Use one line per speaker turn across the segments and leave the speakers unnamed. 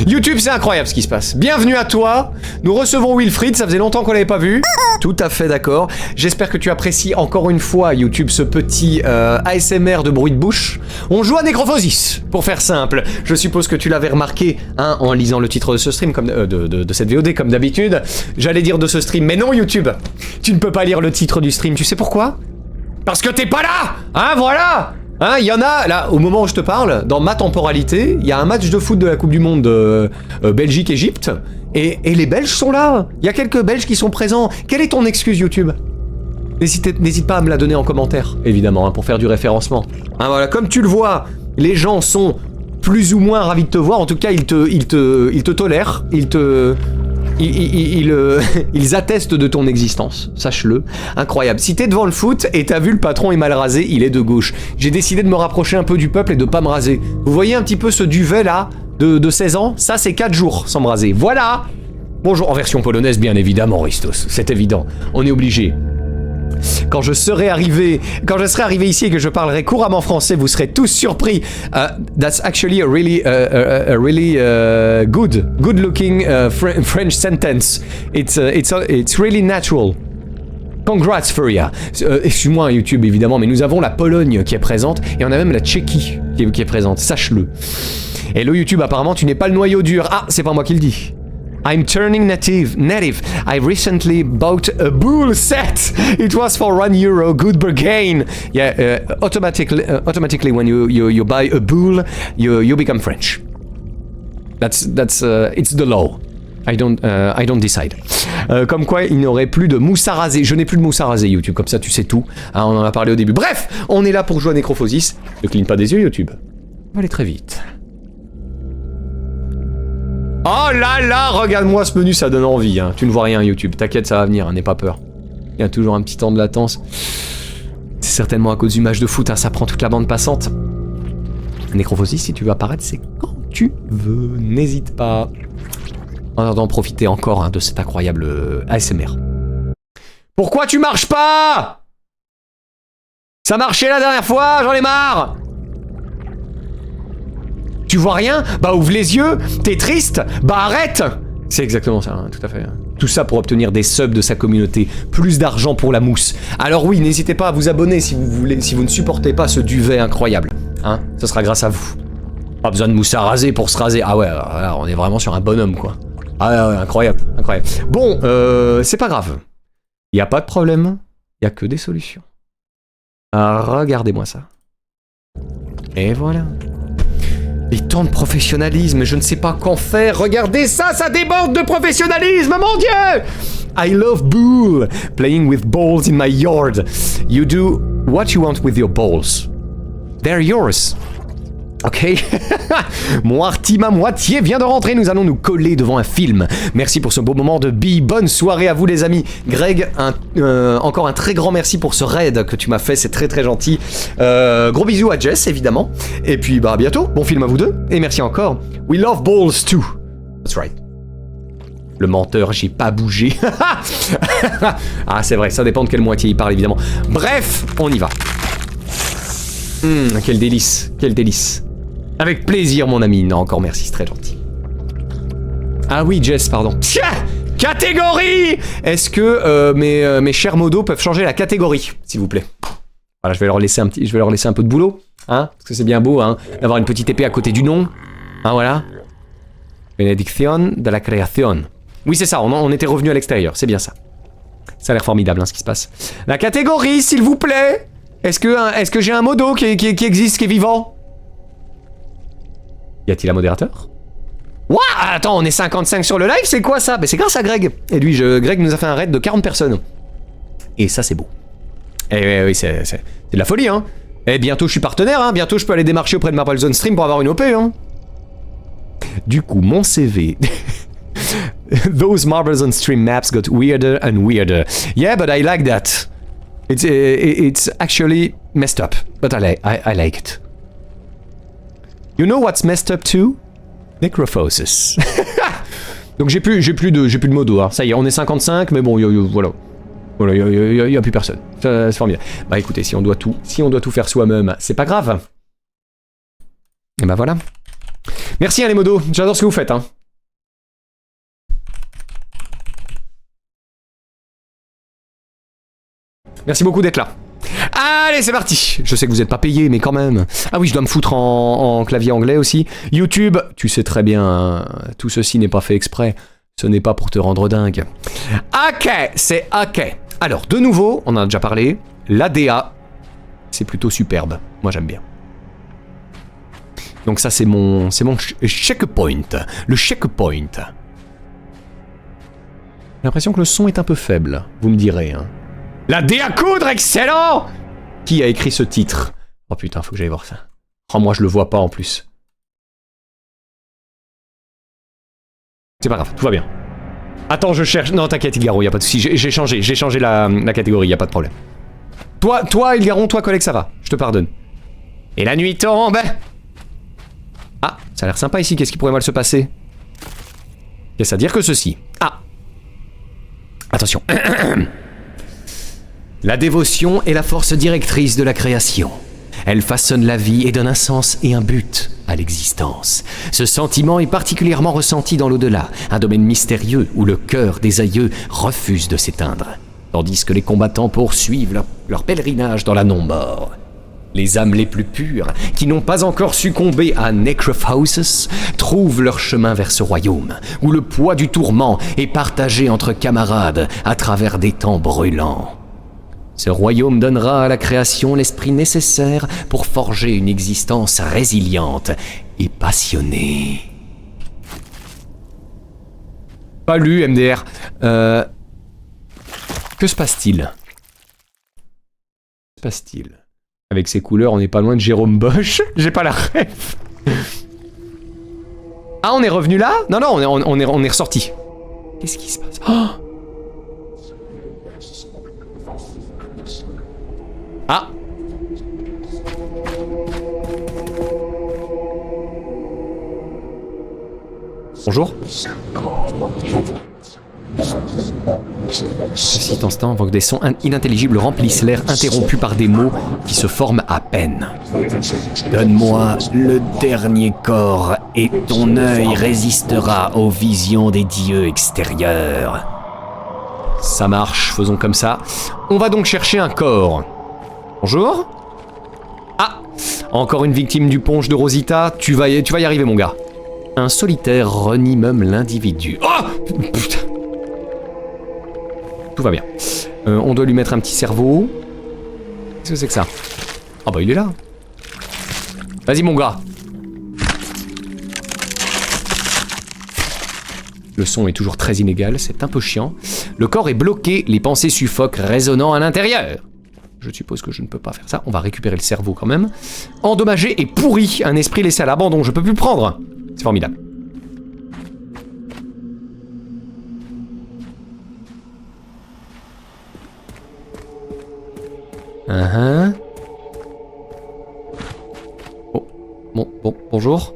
YouTube, c'est incroyable ce qui se passe. Bienvenue à toi. Nous recevons Wilfried, ça faisait longtemps qu'on l'avait pas vu. Tout à fait d'accord. J'espère que tu apprécies encore une fois, YouTube, ce petit ASMR de bruit de bouche. On joue à Necrophosis, pour faire simple. Je suppose que tu l'avais remarqué, hein, en lisant le titre de ce stream, comme de cette VOD, comme d'habitude. J'allais dire de ce stream, mais non, YouTube. Tu ne peux pas lire le titre du stream, tu sais pourquoi? Parce que t'es pas là. Hein, voilà. Hein, il y en a, là, au moment où je te parle, dans ma temporalité, il y a un match de foot de la Coupe du Monde Belgique-Égypte, et les Belges sont là. Il y a quelques Belges qui sont présents. Quelle est ton excuse, YouTube? N'hésite pas à me la donner en commentaire, évidemment, hein, pour faire du référencement. Hein, voilà, comme tu le vois, les gens sont plus ou moins ravis de te voir. En tout cas, ils te tolèrent, ils attestent de ton existence, sache-le. Incroyable. Si t'es devant le foot et t'as vu le patron est mal rasé, il est de gauche. J'ai décidé de me rapprocher un peu du peuple et de pas me raser. Vous voyez un petit peu ce duvet là, de 16 ans? Ça c'est 4 jours sans me raser. Voilà. Bonjour, en version polonaise bien évidemment, Ristos. C'est évident. On est obligé. Quand je serai arrivé ici et que je parlerai couramment français, vous serez tous surpris. That's actually a really good looking French sentence. It's really natural. Congrats, Furia. Excuse-moi, YouTube évidemment, mais nous avons la Pologne qui est présente et on a même la Tchéquie qui est présente. Sache-le. Hello YouTube, apparemment tu n'es pas le noyau dur. Ah, c'est pas moi qui le dis. I'm turning native. I recently bought a bull set. It was for €1. Good bargain. Yeah, automatically when you buy a bull, you become French. That's it's the law. I don't decide. Comme quoi, il n'aurait plus de mousse à raser. Je n'ai plus de mousse à raser, YouTube. Comme ça, tu sais tout. Hein, on en a parlé au début. Bref, on est là pour jouer à Necrophosis. Ne cligne pas des yeux, YouTube. On va aller très vite. Oh là là, regarde-moi ce menu, ça donne envie. Hein. Tu ne vois rien, YouTube. T'inquiète, ça va venir, hein, n'aie pas peur. Il y a toujours un petit temps de latence. C'est certainement à cause du match de foot, hein, ça prend toute la bande passante. Necrophosis, si tu veux apparaître, c'est quand tu veux. N'hésite pas. En attendant, profiter encore, hein, de cet incroyable ASMR. Pourquoi tu marches pas? Ça marchait la dernière fois, j'en ai marre. Tu vois rien? Bah ouvre les yeux. T'es triste? Bah arrête. C'est exactement ça, hein, tout à fait. Tout ça pour obtenir des subs de sa communauté. Plus d'argent pour la mousse. Alors oui, n'hésitez pas à vous abonner si vous voulez, si vous ne supportez pas ce duvet incroyable. Hein, ce sera grâce à vous. Pas besoin de mousse à raser pour se raser. Ah ouais, alors, on est vraiment sur un bonhomme, quoi. Ah ouais, incroyable, incroyable. Bon, c'est pas grave. Il n'y a pas de problème. Il n'y a que des solutions. Ah, regardez-moi ça. Et voilà. Et tant de professionnalisme, je ne sais pas qu'en faire. Regardez ça, ça déborde de professionnalisme, mon Dieu! I love bull, playing with balls in my yard. You do what you want with your balls. They're yours. Ok. Mon Artima moitié vient de rentrer, nous allons nous coller devant un film. Merci pour ce beau moment de bille, bonne soirée à vous les amis. Greg, encore un très grand merci pour ce raid que tu m'as fait, c'est très très gentil. Gros bisous à Jess évidemment. Et puis bah à bientôt, bon film à vous deux. Et merci encore. We love balls too. That's right. Le menteur, j'ai pas bougé. Ah c'est vrai, ça dépend de quelle moitié il parle évidemment. Bref, on y va. Quel délice, quel délice. Avec plaisir, mon ami. Non, encore merci, c'est très gentil. Ah oui, Jess, pardon. Tiens, catégorie. Est-ce que mes chers modos peuvent changer la catégorie, s'il vous plaît? Voilà, je vais leur laisser un peu de boulot, hein, parce que c'est bien beau, hein, d'avoir une petite épée à côté du nom. Hein, voilà. Bénédiction de la création. Oui, c'est ça, on était revenu à l'extérieur, c'est bien ça. Ça a l'air formidable, hein, ce qui se passe. La catégorie, s'il vous plaît. Est-ce que j'ai un modo qui existe, qui est vivant? Y a-t-il un modérateur? Ouah, attends, on est 55 sur le live, c'est quoi ça? Bah c'est grâce à Greg. Et lui, Greg nous a fait un raid de 40 personnes. Et ça, c'est beau. Et oui, c'est de la folie, hein. Et bientôt, je suis partenaire, hein. Bientôt, je peux aller démarcher auprès de Marble Zone Stream pour avoir une OP, hein. Du coup, mon CV... Those Marble Zone Stream maps got weirder and weirder. Yeah, but I like that. It's actually messed up, but I like it. You know what's messed up too? Necrophosis. Donc j'ai plus de modo. Hein. Ça y est, on est 55, mais bon, voilà. Voilà, y a plus personne. C'est formidable. Bah écoutez, si on doit tout faire soi-même, c'est pas grave. Et bah voilà. Merci, hein, les modos. J'adore ce que vous faites, hein. Merci beaucoup d'être là. Allez, c'est parti. Je sais que vous n'êtes pas payé, mais quand même. Ah oui, je dois me foutre en clavier anglais aussi. YouTube, tu sais très bien, hein, tout ceci n'est pas fait exprès. Ce n'est pas pour te rendre dingue. Ok, c'est ok. Alors, de nouveau, on en a déjà parlé. L'ADA, c'est plutôt superbe. Moi, j'aime bien. Donc ça, c'est mon checkpoint. Le checkpoint. J'ai l'impression que le son est un peu faible. Vous me direz, hein. La dé à coudre, excellent! Qui a écrit ce titre? Oh putain, faut que j'aille voir ça. Oh, moi je le vois pas en plus. C'est pas grave, tout va bien. Attends, je cherche... Non, t'inquiète, Ilgaro, y a pas de soucis. J'ai changé la catégorie, y a pas de problème. Toi, Ilgaron, toi, collègue, ça va. Je te pardonne. Et la nuit tombe. Ah, ça a l'air sympa ici, qu'est-ce qui pourrait mal se passer? Qu'est-ce à dire que ceci? Ah. Attention. La dévotion est la force directrice de la création. Elle façonne la vie et donne un sens et un but à l'existence. Ce sentiment est particulièrement ressenti dans l'au-delà, un domaine mystérieux où le cœur des aïeux refuse de s'éteindre, tandis que les combattants poursuivent leur pèlerinage dans la non-mort. Les âmes les plus pures, qui n'ont pas encore succombé à Necrophosis, trouvent leur chemin vers ce royaume, où le poids du tourment est partagé entre camarades à travers des temps brûlants. Ce royaume donnera à la création l'esprit nécessaire pour forger une existence résiliente et passionnée. Pas lu, MDR. Que se passe-t-il? Que se passe-t-il? Avec ces couleurs, on n'est pas loin de Jérôme Bosch. J'ai pas la ref. Ah, on est revenu là? Non, non, on est ressorti. Qu'est-ce qui se passe? Oh! Ah! Bonjour. Ce petit instant invoque des sons inintelligibles remplissent l'air interrompu par des mots qui se forment à peine. Donne-moi le dernier corps et ton œil résistera aux visions des dieux extérieurs. Ça marche, faisons comme ça. On va donc chercher un corps. Bonjour. Ah, encore une victime du punch de Rosita. Tu vas y arriver, mon gars. Un solitaire renie même l'individu. Oh putain. Tout va bien. On doit lui mettre un petit cerveau. Qu'est-ce que c'est que ça? Ah bah il est là. Vas-y mon gars. Le son est toujours très inégal, c'est un peu chiant. Le corps est bloqué, les pensées suffoquent, résonnant à l'intérieur. Je suppose que je ne peux pas faire ça. On va récupérer le cerveau quand même. Endommagé et pourri, un esprit laissé à l'abandon, je peux plus le prendre. C'est formidable. Oh, bon, bonjour.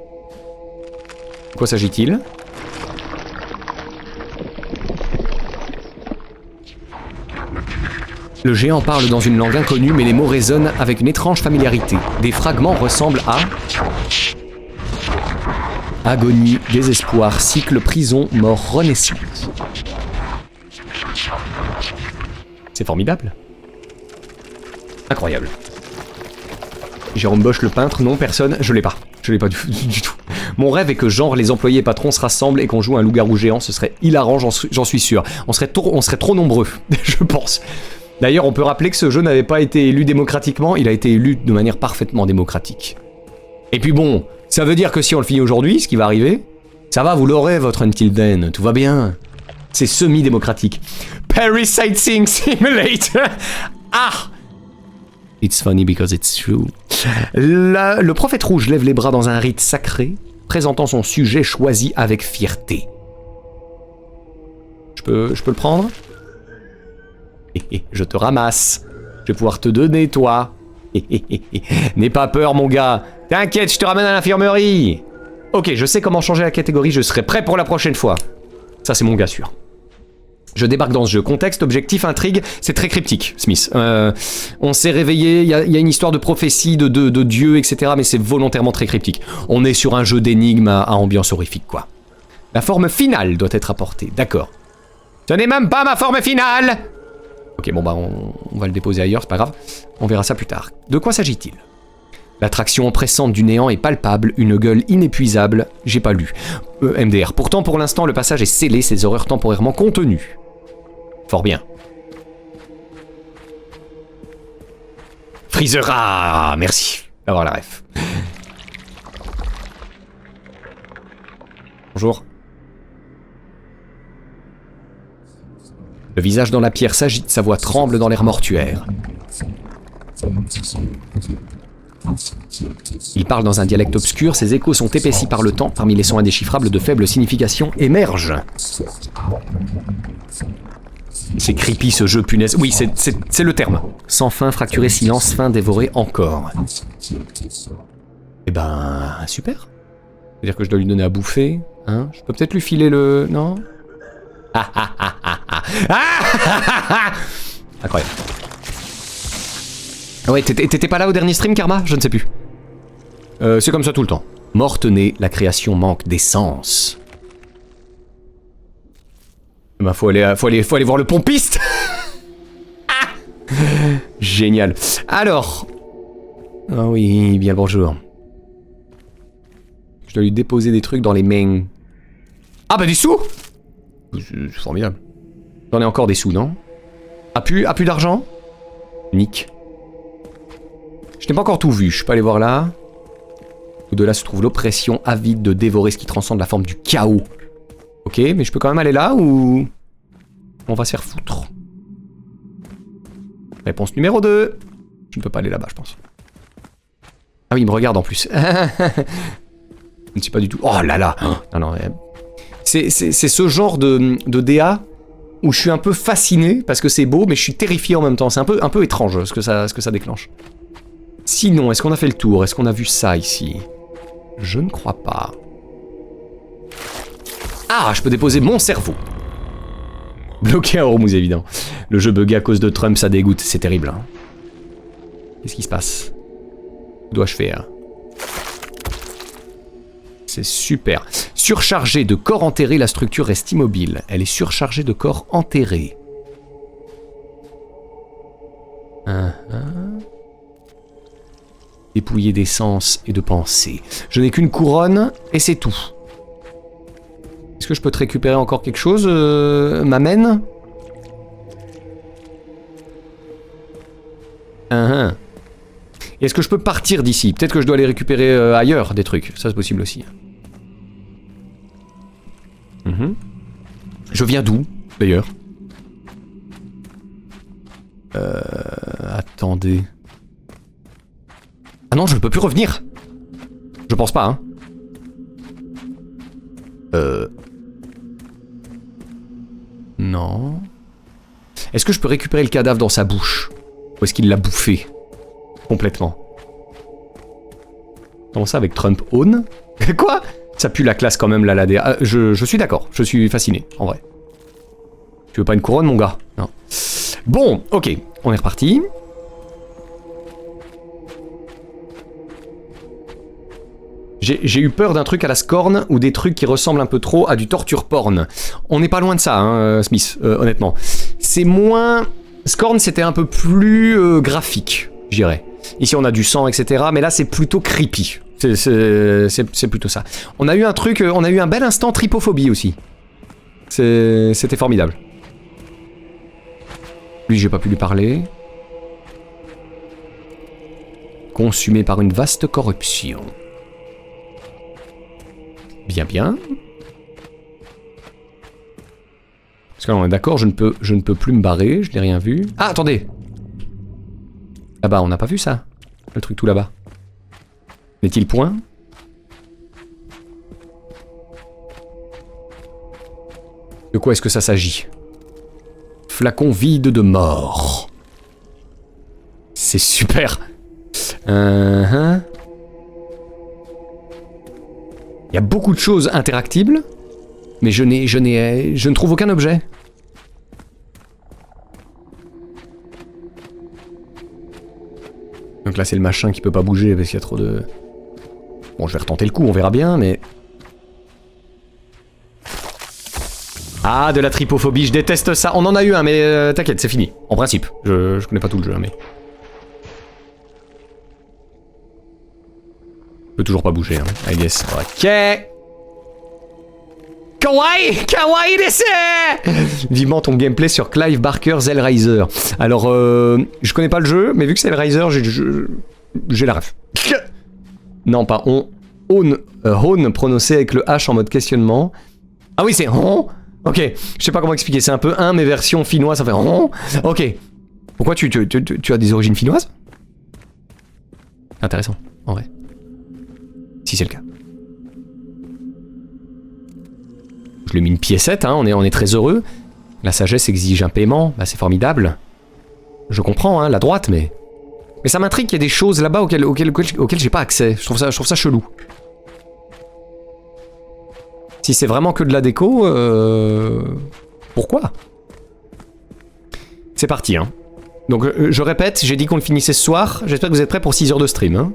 De quoi s'agit-il? Le géant parle dans une langue inconnue, mais les mots résonnent avec une étrange familiarité. Des fragments ressemblent à... Agonie, désespoir, cycle, prison, mort, renaissance. C'est formidable. Incroyable. Jérôme Bosch le peintre, non, personne, je l'ai pas. Je l'ai pas du tout. Mon rêve est que genre les employés et patrons se rassemblent et qu'on joue un loup-garou géant, ce serait hilarant, j'en suis sûr. On serait trop nombreux, je pense. D'ailleurs, on peut rappeler que ce jeu n'avait pas été élu démocratiquement, il a été élu de manière parfaitement démocratique. Et puis bon, ça veut dire que si on le finit aujourd'hui, ce qui va arriver, ça va, vous l'aurez votre Until Then, tout va bien. C'est semi-démocratique. Paris Sightseeing Simulator. Ah! It's funny because it's true. Le prophète rouge lève les bras dans un rite sacré, présentant son sujet choisi avec fierté. Je peux le prendre? Je te ramasse. Je vais pouvoir te donner, toi. N'aie pas peur, mon gars. T'inquiète, je te ramène à l'infirmerie. Ok, je sais comment changer la catégorie, je serai prêt pour la prochaine fois. Ça, c'est mon gars sûr. Je débarque dans ce jeu. Contexte, objectif, intrigue, c'est très cryptique, Smith. On s'est réveillé, il y a une histoire de prophétie, de dieu, etc. Mais c'est volontairement très cryptique. On est sur un jeu d'énigmes à ambiance horrifique, quoi. La forme finale doit être apportée, d'accord. Ce n'est même pas ma forme finale! Ok, bon bah on va le déposer ailleurs, c'est pas grave. On verra ça plus tard. De quoi s'agit-il? L'attraction oppressante du néant est palpable, une gueule inépuisable. J'ai pas lu. MDR. Pourtant, pour l'instant, le passage est scellé, ses horreurs temporairement contenues. Fort bien. Freezera! Merci d'avoir la ref. Bonjour. Le visage dans la pierre s'agite, sa voix tremble dans l'air mortuaire. Il parle dans un dialecte obscur, ses échos sont épaissis par le temps, parmi les sons indéchiffrables de faible signification émergent. C'est creepy ce jeu, punaise. Oui, c'est le terme. Sans fin, fracturé, silence, fin, dévoré, encore. Eh ben, super. C'est-à-dire que je dois lui donner à bouffer, hein? Je peux peut-être lui filer le... Non? Incroyable. Ouais, t'étais pas là au dernier stream, Karma? Je ne sais plus. C'est comme ça tout le temps. Morte-née, la création manque d'essence. Bah faut aller voir le pompiste. Génial. Alors. Ah oui, bien le bonjour. Je dois lui déposer des trucs dans les mains. Ah bah des sous. C'est formidable. J'en ai encore des sous, non? Ah plus d'argent? Nick. Je n'ai pas encore tout vu, je peux aller voir là. Au-delà se trouve l'oppression avide de dévorer ce qui transcende la forme du chaos. Ok, mais je peux quand même aller là ou... On va se faire foutre. Réponse numéro 2. Je ne peux pas aller là-bas, je pense. Ah oui, il me regarde en plus. Je ne sais pas du tout... Oh là là. Non, non, c'est ce genre de DA où je suis un peu fasciné parce que c'est beau, mais je suis terrifié en même temps. C'est un peu étrange ce que ça déclenche. Sinon, est-ce qu'on a fait le tour? Est-ce qu'on a vu ça ici? Je ne crois pas. Ah, je peux déposer mon cerveau. Bloqué à Hormuz, évidemment. Le jeu bug à cause de Trump, ça dégoûte. C'est terrible. Hein. Qu'est-ce qui se passe? Que dois-je faire? C'est super. Surchargé de corps enterrés, la structure reste immobile. Elle est surchargée de corps enterrés. Dépouillé d'essence et de pensée. Je n'ai qu'une couronne et c'est tout. Est-ce que je peux te récupérer encore quelque chose, m'amène? Est-ce que je peux partir d'ici? Peut-être que je dois aller récupérer ailleurs des trucs. Ça c'est possible aussi. Je viens d'où, d'ailleurs? Attendez. Ah non, je ne peux plus revenir. Je pense pas, hein. Non. Est-ce que je peux récupérer le cadavre dans sa bouche? Ou est-ce qu'il l'a bouffé? Complètement. Comment ça avec Trump own? Quoi? Ça pue la classe quand même, là, la DA. Je suis d'accord, je suis fasciné, en vrai. Tu veux pas une couronne, mon gars? Non. Bon, ok, on est reparti. J'ai eu peur d'un truc à la Scorn ou des trucs qui ressemblent un peu trop à du torture porn. On n'est pas loin de ça, hein, Smith, honnêtement. C'est moins... Scorn, c'était un peu plus graphique, je dirais. Ici, on a du sang, etc. Mais là, c'est plutôt creepy. C'est plutôt ça. On a eu un truc... on a eu un bel instant tripophobie aussi. C'était formidable. Lui, j'ai pas pu lui parler. Consumé par une vaste corruption. Bien, bien. Parce que là, on est d'accord, je ne peux plus me barrer, je n'ai rien vu. Ah, attendez! Là-bas, on n'a pas vu ça? Le truc tout là-bas. N'est-il point? De quoi est-ce que ça s'agit? Flacon vide de mort. C'est super! Il y a beaucoup de choses interactibles, mais je ne trouve aucun objet. Donc là c'est le machin qui peut pas bouger parce qu'il y a trop de... Bon je vais retenter le coup, on verra bien mais... Ah de la trypophobie, je déteste ça. On en a eu un mais t'inquiète c'est fini. En principe, je connais pas tout le jeu mais... Je peux toujours pas bouger hein, I guess. Ok. Kawaii! Kawaii desu! Vivement ton gameplay sur Clive Barker's Hellraiser. Alors, je connais pas le jeu, mais vu que c'est Hellraiser, j'ai la ref. Non, pas on. Hone prononcé avec le H en mode questionnement. Ah oui, c'est on. Ok, je sais pas comment expliquer, c'est un peu un, mais version finnoise, ça fait on. Ok. Pourquoi tu as des origines finnoises? Intéressant, en vrai. Si c'est le cas. Je lui ai mis une piécette, hein, on est très heureux. La sagesse exige un paiement, bah c'est formidable. Je comprends, hein, la droite, mais ça m'intrigue qu'il y ait des choses là-bas auxquelles j'ai pas accès. Je trouve ça chelou. Si c'est vraiment que de la déco, pourquoi? C'est parti, hein. Donc je répète, j'ai dit qu'on le finissait ce soir. J'espère que vous êtes prêts pour 6 heures de stream, hein.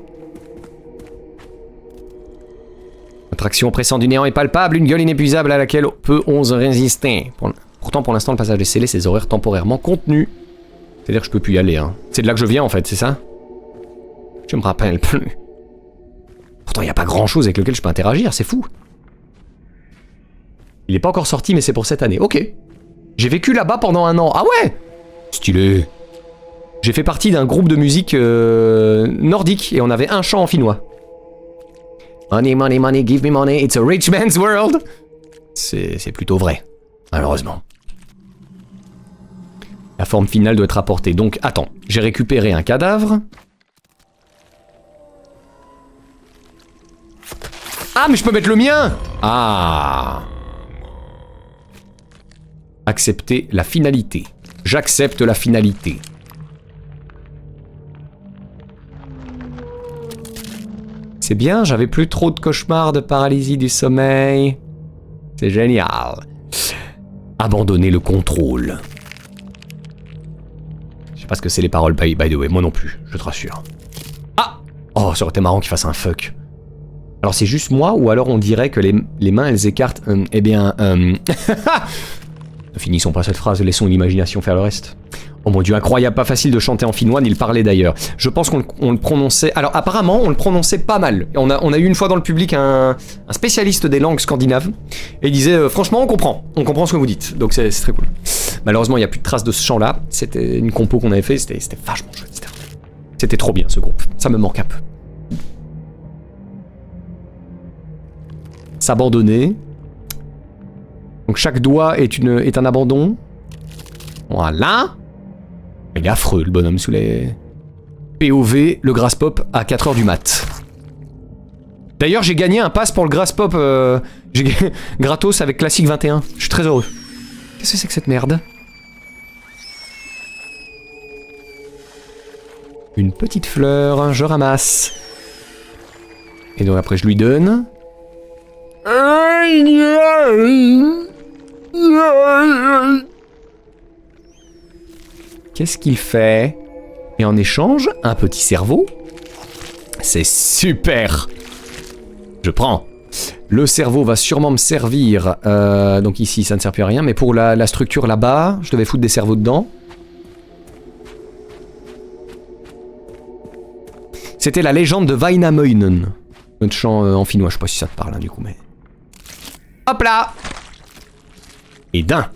L'attraction oppressant du néant est palpable, une gueule inépuisable à laquelle peut on résister. Pourtant, pour l'instant, le passage est scellé, ses horaires temporairement contenus. C'est-à-dire que je peux plus y aller, hein. C'est de là que je viens, en fait, c'est ça? Je me rappelle plus. Pourtant, il n'y a pas grand-chose avec lequel je peux interagir, c'est fou. Il est pas encore sorti, mais c'est pour cette année. Ok. J'ai vécu là-bas pendant 1 an. Ah ouais! Stylé. J'ai fait partie d'un groupe de musique nordique, et on avait un chant en finnois. Money, money, money, give me money, it's a rich man's world. C'est plutôt vrai, malheureusement. La forme finale doit être apportée. Donc, attends, j'ai récupéré un cadavre. Ah, mais je peux mettre le mien! Ah! Accepter la finalité. J'accepte la finalité. C'est bien, j'avais plus trop de cauchemars de paralysie du sommeil. C'est génial. Abandonner le contrôle. Je sais pas ce que c'est les paroles, by the way, moi non plus, je te rassure. Ah! Oh, ça aurait été marrant qu'il fasse un fuck. Alors c'est juste moi, ou alors on dirait que les mains elles écartent... eh bien... Ne finissons pas cette phrase, laissons l'imagination faire le reste. Oh mon dieu, incroyable, pas facile de chanter en finnois, ni le parler d'ailleurs. Je pense qu'on le prononçait... Alors apparemment, on le prononçait pas mal. On a eu une fois dans le public un spécialiste des langues scandinaves, et il disait, franchement, on comprend ce que vous dites. Donc c'est très cool. Malheureusement, il n'y a plus de traces de ce chant-là. C'était une compo qu'on avait fait, c'était vachement chouette. C'était trop bien, ce groupe. Ça me manque un peu. S'abandonner. Donc chaque doigt est un abandon. Voilà. Il est affreux le bonhomme sous les... POV, le grass pop à 4h du mat. D'ailleurs j'ai gagné un pass pour le grass pop gratos avec Classic 21. Je suis très heureux. Qu'est-ce que c'est que cette merde? Une petite fleur, je ramasse. Et donc après je lui donne. Qu'est-ce qu'il fait? Et en échange, un petit cerveau. C'est super. Je prends. Le cerveau va sûrement me servir. Donc ici, ça ne sert plus à rien. Mais pour la structure là-bas, je devais foutre des cerveaux dedans. C'était la légende de Vainamoinen. Notre chant en finnois, je sais pas si ça te parle hein, du coup, mais... Hop là! Et d'un.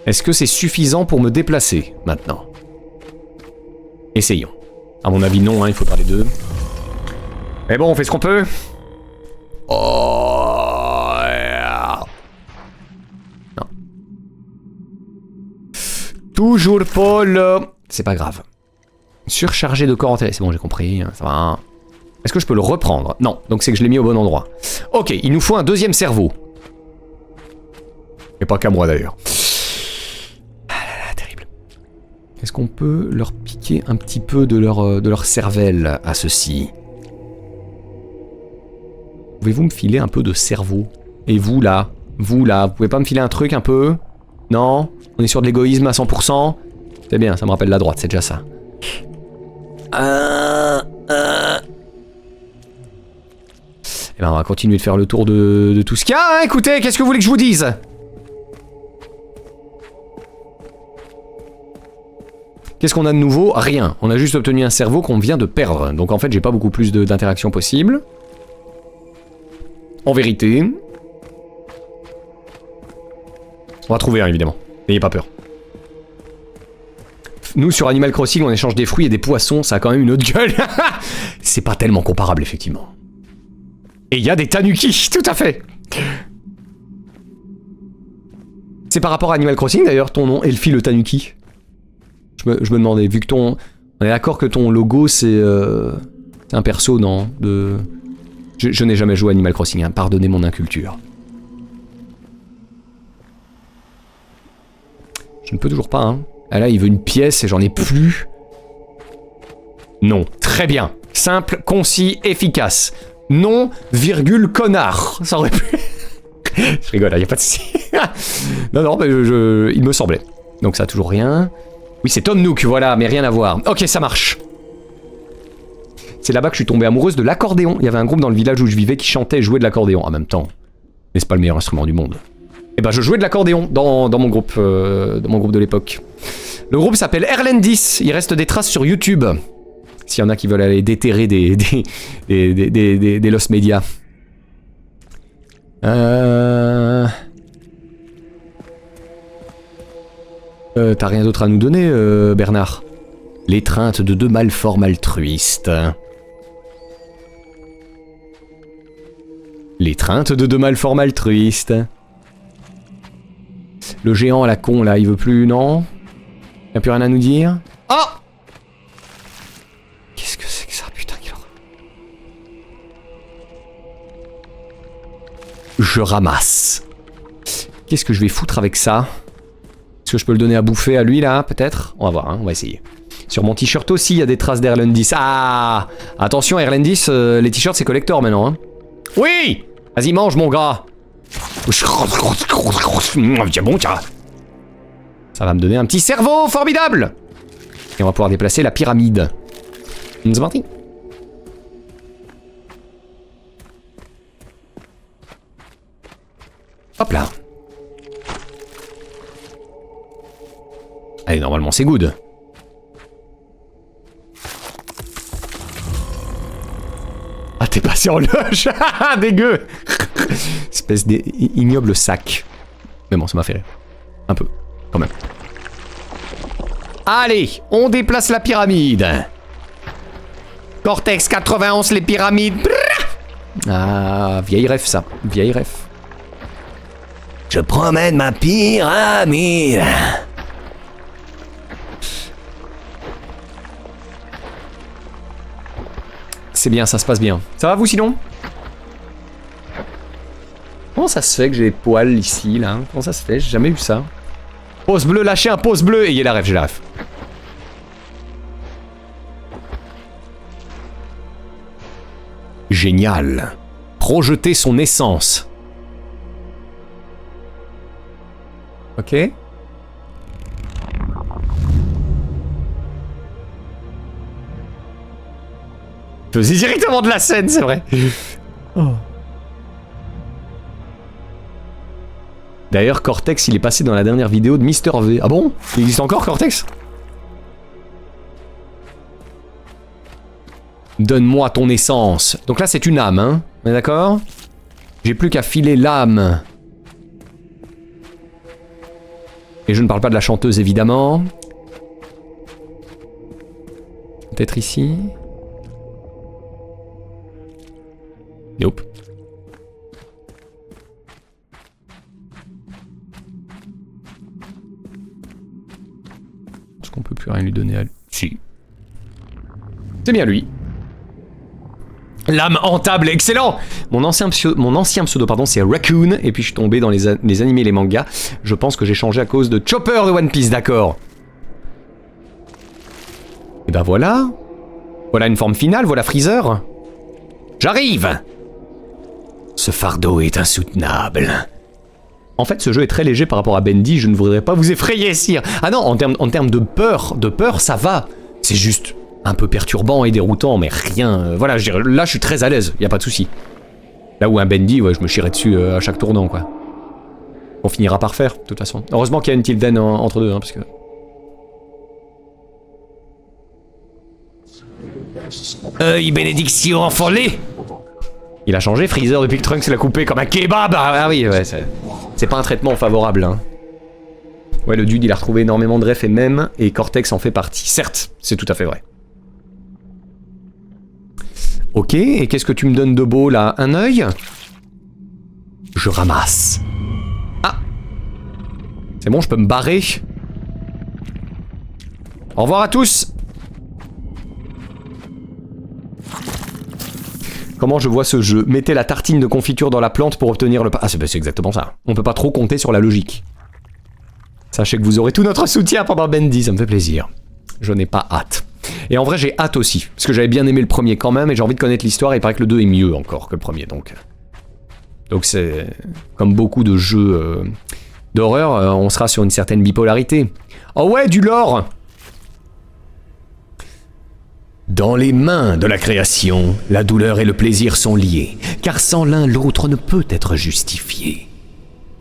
Est-ce que c'est suffisant pour me déplacer, maintenant? Essayons. À mon avis, non, hein, il faudra les deux. Mais bon, on fait ce qu'on peut. Oh... Non. Toujours pas le... C'est pas grave. Surchargé de corps entier. C'est bon, j'ai compris, ça va. Est-ce que je peux le reprendre? Non, donc c'est que je l'ai mis au bon endroit. Ok, il nous faut un deuxième cerveau. Et pas qu'à moi d'ailleurs. Ah là là, terrible. Est-ce qu'on peut leur piquer un petit peu de leur cervelle à ceux-ci? Pouvez-vous me filer un peu de cerveau? Et vous là, vous pouvez pas me filer un truc un peu? Non? On est sur de l'égoïsme à 100%? C'est bien, ça me rappelle la droite, c'est déjà ça. Eh ben, on va continuer de faire le tour de tout ce qu'il y a, hein. Écoutez, qu'est-ce que vous voulez que je vous dise? Qu'est-ce qu'on a de nouveau? Rien. On a juste obtenu un cerveau qu'on vient de perdre. Donc en fait, j'ai pas beaucoup plus d'interactions possibles. En vérité. On va trouver un, évidemment. N'ayez pas peur. Nous, sur Animal Crossing, on échange des fruits et des poissons. Ça a quand même une autre gueule. C'est pas tellement comparable, effectivement. Et il y a des tanuki, tout à fait. C'est par rapport à Animal Crossing, d'ailleurs, ton nom, Elfie le tanuki. Je me demandais, vu que ton... On est d'accord que ton logo, c'est un perso, non? Je n'ai jamais joué à Animal Crossing, hein. Pardonnez mon inculture. Je ne peux toujours pas, hein. Ah là, il veut une pièce et j'en ai plus. Non. Très bien. Simple, concis, efficace. Non, virgule, connard. Ça aurait pu... Je rigole, y a pas de souci. Non, mais il me semblait. Donc ça a toujours rien. Oui, c'est Tom Nook, voilà, mais rien à voir. Ok, ça marche. C'est là-bas que je suis tombé amoureuse de l'accordéon. Il y avait un groupe dans le village où je vivais qui chantait et jouait de l'accordéon en même temps. Mais c'est pas le meilleur instrument du monde. Et ben je jouais de l'accordéon dans mon groupe de l'époque. Le groupe s'appelle Erlendis. Il reste des traces sur YouTube. S'il y en a qui veulent aller déterrer des Lost Media. T'as rien d'autre à nous donner, Bernard? L'étreinte de deux malformes altruistes. L'étreinte de deux malformes altruistes. Le géant à la con, là, il veut plus, non? Y'a plus rien à nous dire? Oh! Qu'est-ce que c'est que ça, putain, quelle horreur. Je ramasse. Qu'est-ce que je vais foutre avec ça? Est-ce que je peux le donner à bouffer à lui, là, peut-être? On va voir, hein, on va essayer. Sur mon t-shirt aussi, il y a des traces d'Erlendis. Ah! Attention, Erlendis, les t-shirts, c'est collector maintenant, hein. Oui! Vas-y, mange, mon gars! Tiens bon, tiens. Ça va me donner un petit cerveau formidable. Et on va pouvoir déplacer la pyramide. C'est parti. Hop là. Allez, normalement c'est good. Ah, t'es passé en loge. Dégueu. Espèce d'ignoble sac. Mais bon, ça m'a fait rire. Un peu, quand même. Allez, on déplace la pyramide. Cortex 91, les pyramides. Ah, vieille ref, ça. Vieille ref. Je promène ma pyramide. C'est bien, ça se passe bien. Ça va vous sinon? Comment ça se fait que j'ai des poils ici, là? Comment ça se fait? J'ai jamais eu ça. Pouce bleu, lâchez un pouce bleu. Ayez la ref, j'ai la ref. Génial. Projeter son essence. Ok. Je faisais directement de la scène, c'est vrai. Oh. D'ailleurs, Cortex, il est passé dans la dernière vidéo de Mister V. Ah bon? Il existe encore, Cortex? Donne-moi ton essence. Donc là, c'est une âme, hein? On est d'accord? J'ai plus qu'à filer l'âme. Et je ne parle pas de la chanteuse, évidemment. Peut-être ici? Nope. Est-ce qu'on peut plus rien lui donner à lui? Si. C'est bien lui. L'âme hantable, excellent. Mon ancien pseudo, pardon, c'est Raccoon. Et puis je suis tombé dans les animés et les mangas. Je pense que j'ai changé à cause de Chopper de One Piece, d'accord. Et ben voilà. Voilà une forme finale, voilà Freezer. J'arrive. Ce fardeau est insoutenable. En fait, ce jeu est très léger par rapport à Bendy, je ne voudrais pas vous effrayer, sire. Ah non, en termes de peur, ça va. C'est juste un peu perturbant et déroutant, mais rien... voilà, je dirais, là je suis très à l'aise, y a pas de souci. Là où un Bendy, ouais, je me chierais dessus à chaque tournant, quoi. On finira par faire, de toute façon. Heureusement qu'il y a une Tilden entre deux, hein, parce que... bénédiction enfolée. Il a changé, Freezer, depuis que Trunks l'a coupé comme un kebab. Ah oui, ouais, c'est pas un traitement favorable, hein. Ouais, le dude, il a retrouvé énormément de refs et mèmes, et Cortex en fait partie. Certes, c'est tout à fait vrai. Ok, et qu'est-ce que tu me donnes de beau, là? Un œil? Je ramasse. Ah! C'est bon, je peux me barrer. Au revoir à tous! Comment je vois ce jeu? Mettez la tartine de confiture dans la plante pour obtenir le... Ah, c'est exactement ça. On peut pas trop compter sur la logique. Sachez que vous aurez tout notre soutien pendant Bendy, ça me fait plaisir. Je n'ai pas hâte. Et en vrai, j'ai hâte aussi, parce que j'avais bien aimé le premier quand même, et j'ai envie de connaître l'histoire, et il paraît que le 2 est mieux encore que le premier, donc c'est... Comme beaucoup de jeux d'horreur, on sera sur une certaine bipolarité. Oh ouais, du lore! Dans les mains de la création, la douleur et le plaisir sont liés, car sans l'un, l'autre ne peut être justifié.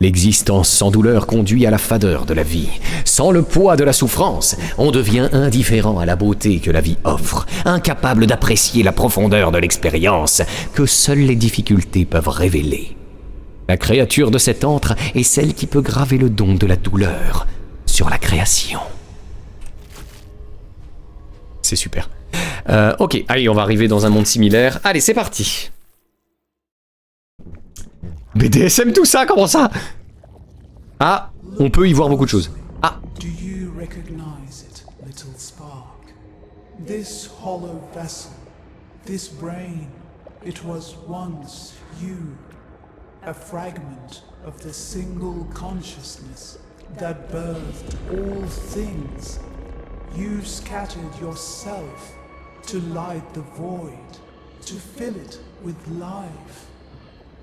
L'existence sans douleur conduit à la fadeur de la vie. Sans le poids de la souffrance, on devient indifférent à la beauté que la vie offre, incapable d'apprécier la profondeur de l'expérience que seules les difficultés peuvent révéler. La créature de cet antre est celle qui peut graver le don de la douleur sur la création. C'est super. Ok, allez, on va arriver dans un monde similaire. Allez, c'est parti. BDSM tout ça, comment ça? Ah, on peut y voir beaucoup de choses. Ah.
Do you recognize it, little spark? This hollow vessel, this brain, it was once you, a fragment of the single consciousness that birthed all things. You scattered yourself to light the void, to fill it with life.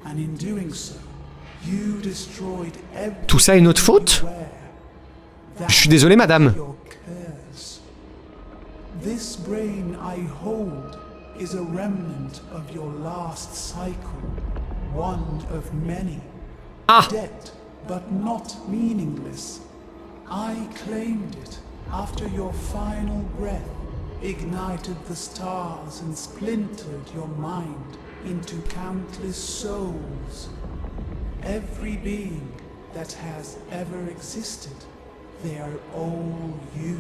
And in doing so, you destroyed everything.
Tout ça est notre faute? Je suis désolé, madame.
This brain I hold is a remnant of your last cycle, one of many.
Ah.
Dead, but not meaningless. I claimed it after your final breath ignited the stars and splintered your mind into countless souls. Every being that has ever existed, they are all you.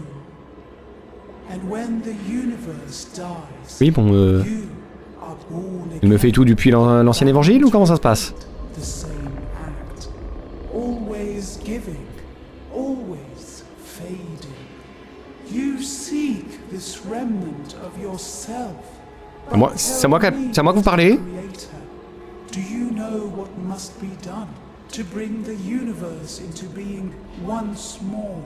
And when the universe dies,
Oui, bon,
you are born
il me fait tout depuis l'ancien évangile ou comment ça se passe?
the same act, always giving, always fading. You seek this remnant of yourself.
C'est à moi que vous parlez?
Do you know what must be done to bring the universe into being once more?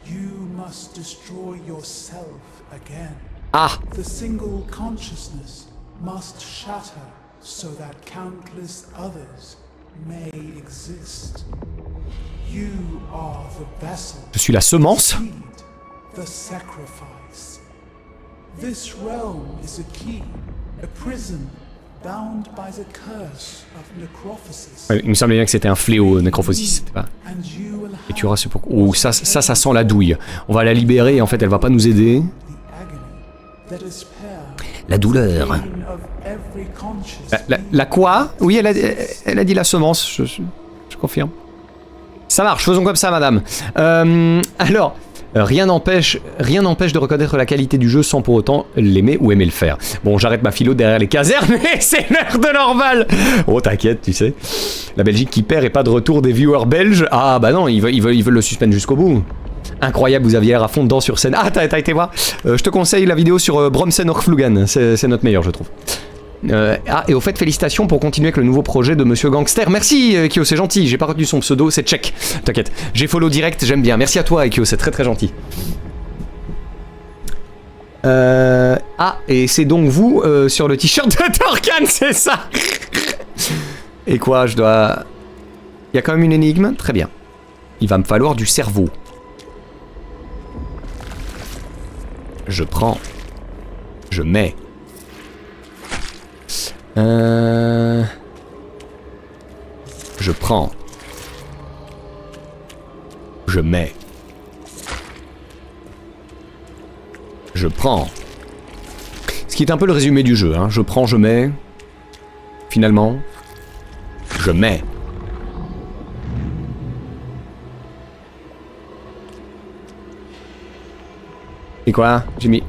You must destroy yourself again.
Ah.
The single consciousness must shatter so that countless others may exist. You are the vessel.
Je suis la semence.
The sacrifice. This realm is a key, a prison bound by the curse of necrophysis.
Ouais, il me semblait bien que c'était un fléau, Necrophosis. C'était pas... Et tu auras ce pourquoi. Oh, ça sent la douille. On va la libérer et en fait, elle va pas nous aider. La douleur. La quoi? Oui, elle a dit la semence, je confirme. Ça marche, faisons comme ça, madame. Alors... Rien n'empêche de reconnaître la qualité du jeu sans pour autant l'aimer ou aimer le faire. Bon, j'arrête ma philo derrière les casernes, mais c'est l'heure de l'Orval. Oh, t'inquiète, tu sais. La Belgique qui perd et pas de retour des viewers belges. Ah bah non, ils veulent le suspendre jusqu'au bout. Incroyable, vous aviez l'air à fond dedans sur scène. Ah, t'as été voir. Je te conseille la vidéo sur Bromsen Orflugan, c'est notre meilleur, je trouve. Et au fait, félicitations pour continuer avec le nouveau projet de Monsieur Gangster. Merci Ekio, c'est gentil, j'ai pas retenu son pseudo, c'est check. T'inquiète, j'ai follow direct, j'aime bien. Merci à toi Ekio, c'est très très gentil. Et c'est donc vous sur le t-shirt de Torkan, c'est ça. Et quoi, je dois... Il y a quand même une énigme, très bien. Il va me falloir du cerveau. Je prends Je mets. Je prends. Je mets. Je prends. Ce qui est un peu le résumé du jeu, hein. Je prends, je mets. Finalement, je mets. Et quoi? J'ai mis...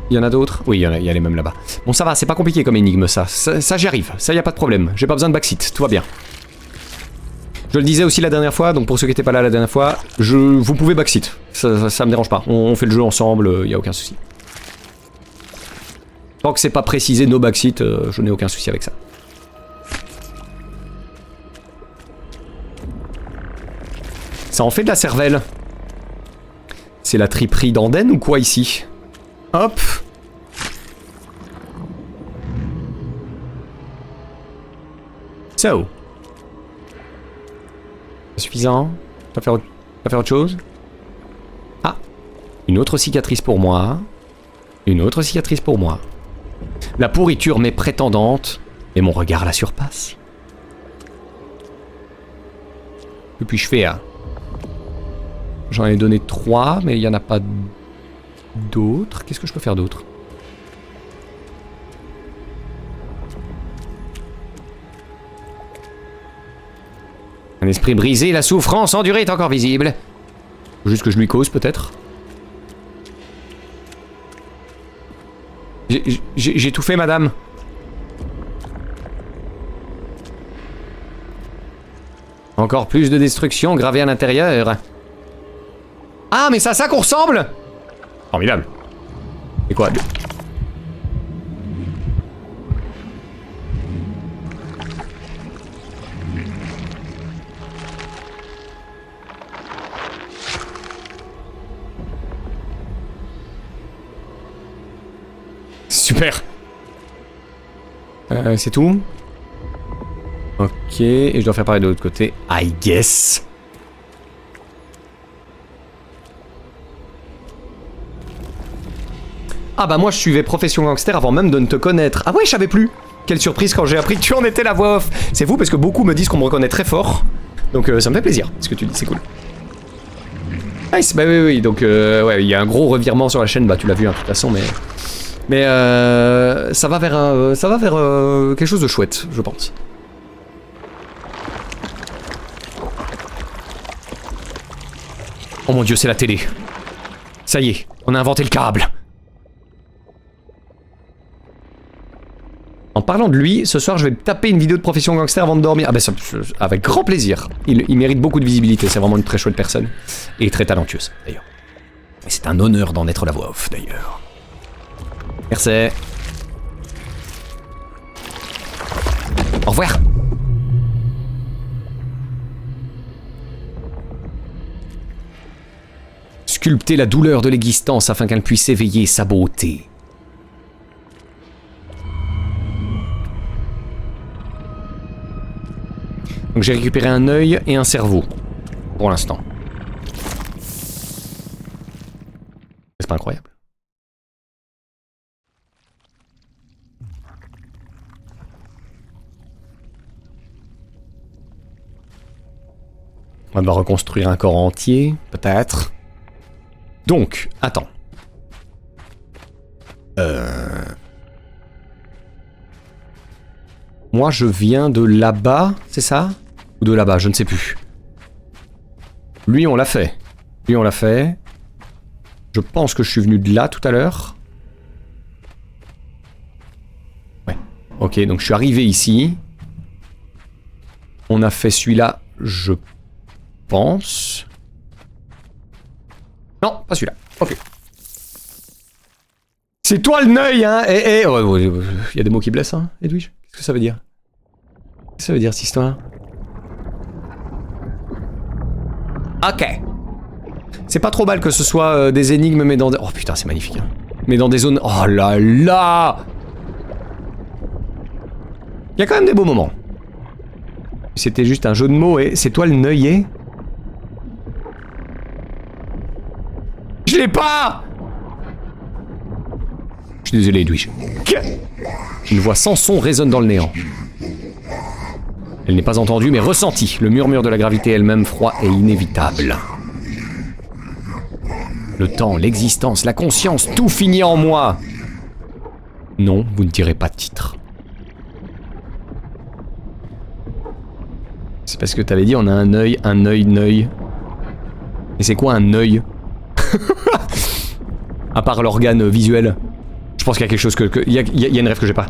Il y en a d'autres? Oui, il y a les mêmes là-bas. Bon, ça va, c'est pas compliqué comme énigme, ça. Ça j'y arrive. Ça, y a pas de problème. J'ai pas besoin de backseat. Tout va bien. Je le disais aussi la dernière fois, donc pour ceux qui étaient pas là la dernière fois, vous pouvez backseat. Ça me dérange pas. On fait le jeu ensemble, y a aucun souci. Tant que c'est pas précisé no backseat, je n'ai aucun souci avec ça. Ça en fait de la cervelle. C'est la triperie d'Anden ou quoi ici? Hop. So. Suffisant. Pas faire autre chose. Ah. Une autre cicatrice pour moi. Une autre cicatrice pour moi. La pourriture m'est prétendante, mais mon regard la surpasse. Que puis-je faire? J'en ai donné 3, mais il n'y en a pas d'autres. Qu'est-ce que je peux faire d'autre? Un esprit brisé, la souffrance endurée est encore visible. Faut juste que je lui cause, peut-être. J'ai tout fait, madame. Encore plus de destruction gravée à l'intérieur. Ah, mais c'est à ça qu'on ressemble? Formidable. Et quoi? Super. C'est tout? Ok, et je dois faire pareil de l'autre côté. I guess. Ah bah moi je suivais Profession Gangster avant même de ne te connaître. Ah ouais, je savais plus. Quelle surprise quand j'ai appris que tu en étais la voix off. C'est fou parce que beaucoup me disent qu'on me reconnaît très fort. Donc ça me fait plaisir ce que tu dis, c'est cool. Nice, bah oui, donc ouais, il y a un gros revirement sur la chaîne, bah tu l'as vu hein, de toute façon, mais ça va vers quelque chose de chouette, je pense. Oh mon dieu, c'est la télé. Ça y est, on a inventé le câble. En parlant de lui, ce soir je vais me taper une vidéo de Profession Gangster avant de dormir. Ah bah ça, avec grand plaisir. Il mérite beaucoup de visibilité, c'est vraiment une très chouette personne. Et très talentueuse, d'ailleurs. Et c'est un honneur d'en être la voix off, d'ailleurs. Merci. Au revoir. Sculpter la douleur de l'existence afin qu'elle puisse éveiller sa beauté. Donc j'ai récupéré un œil et un cerveau. Pour l'instant. C'est pas incroyable? On va reconstruire un corps entier, peut-être. Donc, attends. Moi, je viens de là-bas, c'est ça? Ou de là-bas, je ne sais plus. Lui, on l'a fait. Lui, on l'a fait. Je pense que je suis venu de là tout à l'heure. Ouais. Ok, donc je suis arrivé ici. On a fait celui-là, je pense. Non, pas celui-là. Ok. C'est toi le neuil, hein? Il y a des mots qui blessent, hein, Edwige? Qu'est-ce que ça veut dire? Qu'est-ce que ça veut dire, cette histoire? Ok. C'est pas trop mal que ce soit des énigmes, mais dans des... Oh putain, c'est magnifique. Hein. Mais dans des zones... Oh là là! Il y a quand même des beaux moments. C'était juste un jeu de mots et... C'est toi le neuillet? Je l'ai pas! Je suis désolé, Edwige. Une voix sans son résonne dans le néant. Elle n'est pas entendue, mais ressentie. Le murmure de la gravité elle-même, froid et inévitable. Le temps, l'existence, la conscience, tout finit en moi. Non, vous ne direz pas de titre. C'est parce que t'avais dit on a un œil. Et c'est quoi un œil? À part l'organe visuel. Je pense qu'il y a quelque chose que... Il y a une rêve que j'ai pas.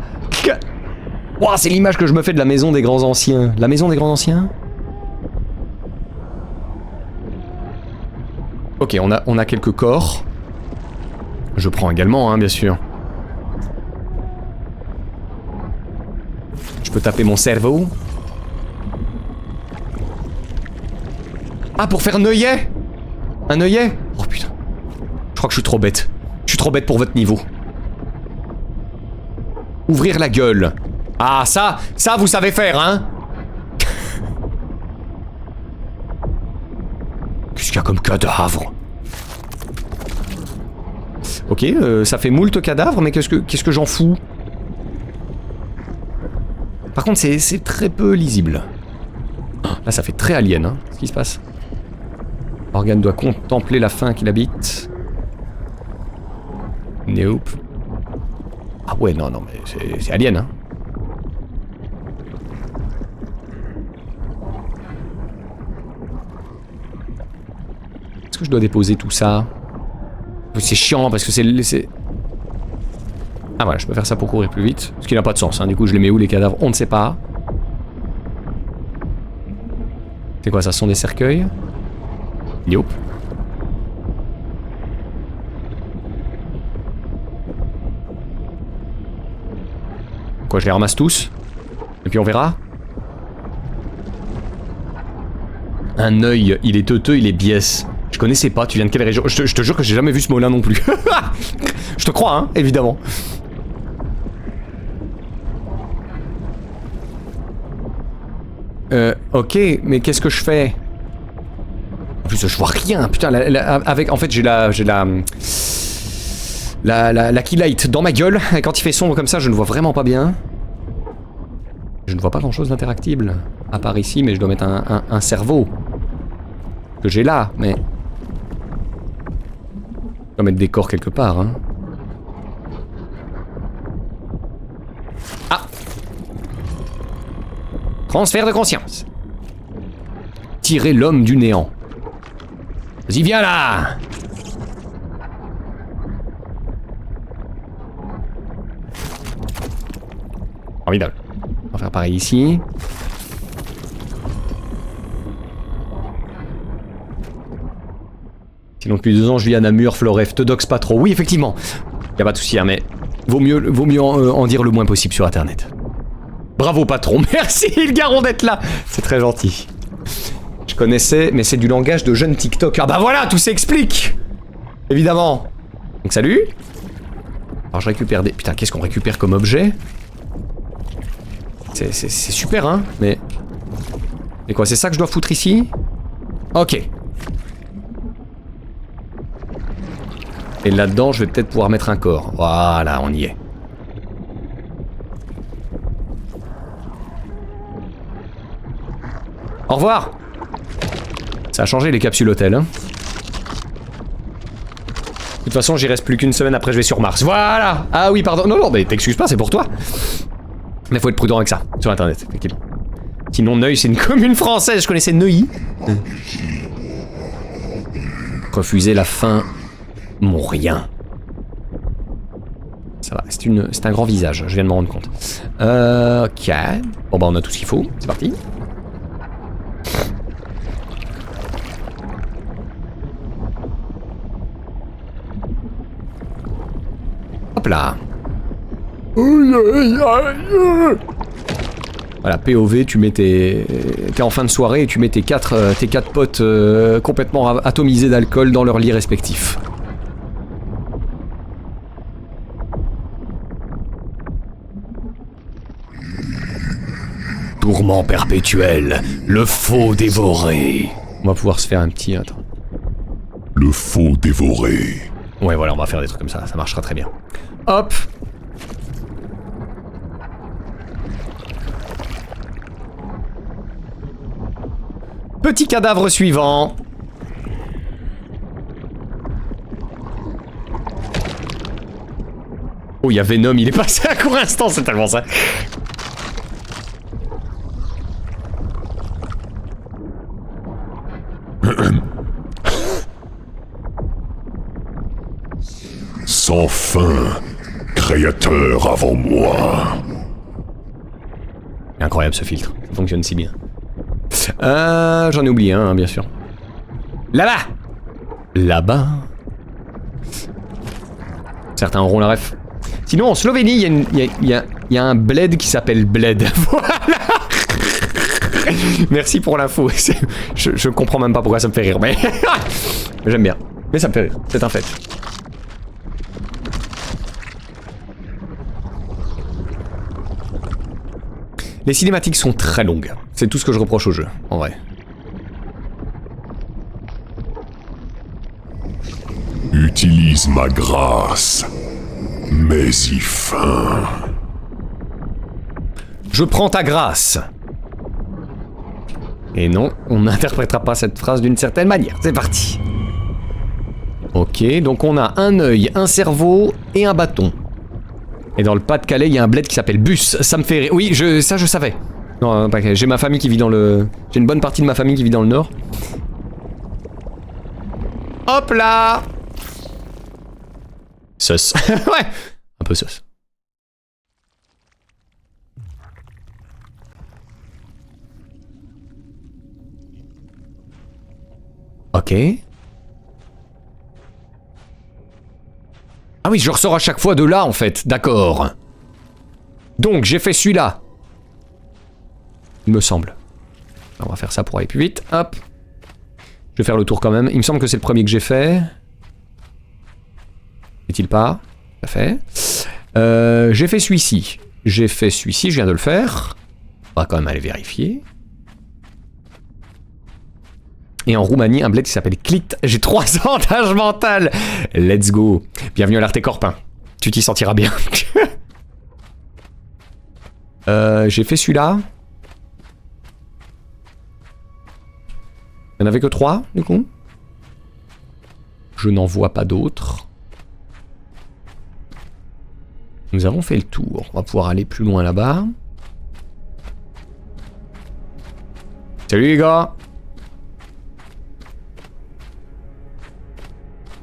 Wow, c'est l'image que je me fais de la maison des grands anciens. La maison des grands anciens? Ok, on a quelques corps. Je prends également, hein, bien sûr. Je peux taper mon cerveau. Ah, pour faire un œillet? Un œillet? Oh putain. Je crois que je suis trop bête. Je suis trop bête pour votre niveau. Ouvrir la gueule. Ah, ça vous savez faire, hein? Qu'est-ce qu'il y a comme cadavre? Ok, ça fait moult cadavres, mais qu'est-ce que j'en fous? Par contre, c'est très peu lisible. Là, ça fait très alien, hein, ce qui se passe. L'organe doit contempler la faim qu'il habite. Nope. Ah ouais, non, mais c'est alien, hein. Est-ce que je dois déposer tout ça? C'est chiant parce que c'est... Ah voilà, je peux faire ça pour courir plus vite. Ce qui n'a pas de sens, hein. Du coup je les mets où les cadavres? On ne sait pas. C'est quoi ça? Ce sont des cercueils? Nope. Quoi, je les ramasse tous? Et puis on verra. Un œil, il est teuteux, il est biais. Je connaissais pas, tu viens de quelle région? Je te jure que j'ai jamais vu ce mot là non plus. Je te crois, hein, évidemment. Ok, mais qu'est-ce que je fais? En plus, je vois rien, putain, avec, en fait, j'ai la keylight dans ma gueule, et quand il fait sombre comme ça, je ne vois vraiment pas bien. Je ne vois pas grand chose d'interactible, à part ici, mais je dois mettre un cerveau. Que j'ai là, mais... Je dois mettre des corps quelque part, hein. Ah! Transfert de conscience. Tirer l'homme du néant. Vas-y, viens là! Formidable. On va faire pareil ici. Sinon depuis 2 ans je vis à Namur, Floref, te doxe pas trop. Oui effectivement, y a pas de souci, hein, mais vaut mieux en dire le moins possible sur internet. Bravo patron, merci le garçon d'être là. C'est très gentil. Je connaissais, mais c'est du langage de jeune TikTok. Ah bah voilà, tout s'explique. Évidemment. Donc salut. Alors je récupère des... Putain, qu'est-ce qu'on récupère comme objet? C'est super, hein, mais... Et quoi, c'est ça que je dois foutre ici? Ok. Et là-dedans, je vais peut-être pouvoir mettre un corps. Voilà, on y est. Au revoir. Ça a changé les capsules hôtels, hein. De toute façon, j'y reste plus qu'une semaine, après je vais sur Mars. Voilà. Ah oui, pardon. Non, mais t'excuses pas, c'est pour toi. Mais faut être prudent avec ça, sur internet, effectivement. Sinon, Neuilly, c'est une commune française. Je connaissais Neuilly. Refuser la faim. Mon rien. Ça va, c'est un grand visage, je viens de m'en rendre compte. Ok. Bon bah on a tout ce qu'il faut, c'est parti. Hop là. Voilà, POV, tu mets t'es en fin de soirée et tu mets tes quatre potes complètement atomisés d'alcool dans leur lit respectif. Tourment perpétuel, le faux dévoré. On va pouvoir se faire un petit... Attends.
Le faux dévoré.
Ouais, voilà, on va faire des trucs comme ça marchera très bien. Hop. Petit cadavre suivant. Oh, il y a Venom, il est passé à court instant, c'est tellement ça.
Sans fin, créateur avant moi.
Incroyable ce filtre, ça fonctionne si bien. J'en ai oublié un, hein, bien sûr. Là-bas. Là-bas. Certains auront la ref. Sinon, en Slovénie, il y a un bled qui s'appelle Bled. Voilà. Merci pour l'info. Je comprends même pas pourquoi ça me fait rire, mais j'aime bien. Mais ça me fait rire, c'est un fait. Les cinématiques sont très longues. C'est tout ce que je reproche au jeu, en vrai.
Utilise ma grâce, mais y fin.
Je prends ta grâce. Et non, on n'interprétera pas cette phrase d'une certaine manière. C'est parti. Ok, donc on a un œil, un cerveau et un bâton. Et dans le Pas-de-Calais, il y a un bled qui s'appelle Bus. Ça me fait rire. Oui, ça je savais. Non, pas j'ai ma famille qui vit dans le... J'ai une bonne partie de ma famille qui vit dans le nord. Hop là. Sus. Ouais. Un peu sus. Ok. Ah oui, je ressors à chaque fois de là en fait, d'accord. Donc j'ai fait celui-là. Il me semble. On va faire ça pour aller plus vite, hop. Je vais faire le tour quand même, il me semble que c'est le premier que j'ai fait. Est-il pas? Tout à fait. J'ai fait celui-ci. J'ai fait celui-ci, je viens de le faire. On va quand même aller vérifier. Et en Roumanie, un bled qui s'appelle Clit. J'ai 3 ans d'âge mental. Let's go. Bienvenue à l'Arte Corpin. Tu t'y sentiras bien. J'ai fait celui-là. Il n'y en avait que 3, du coup. Je n'en vois pas d'autres. Nous avons fait le tour. On va pouvoir aller plus loin là-bas. Salut les gars.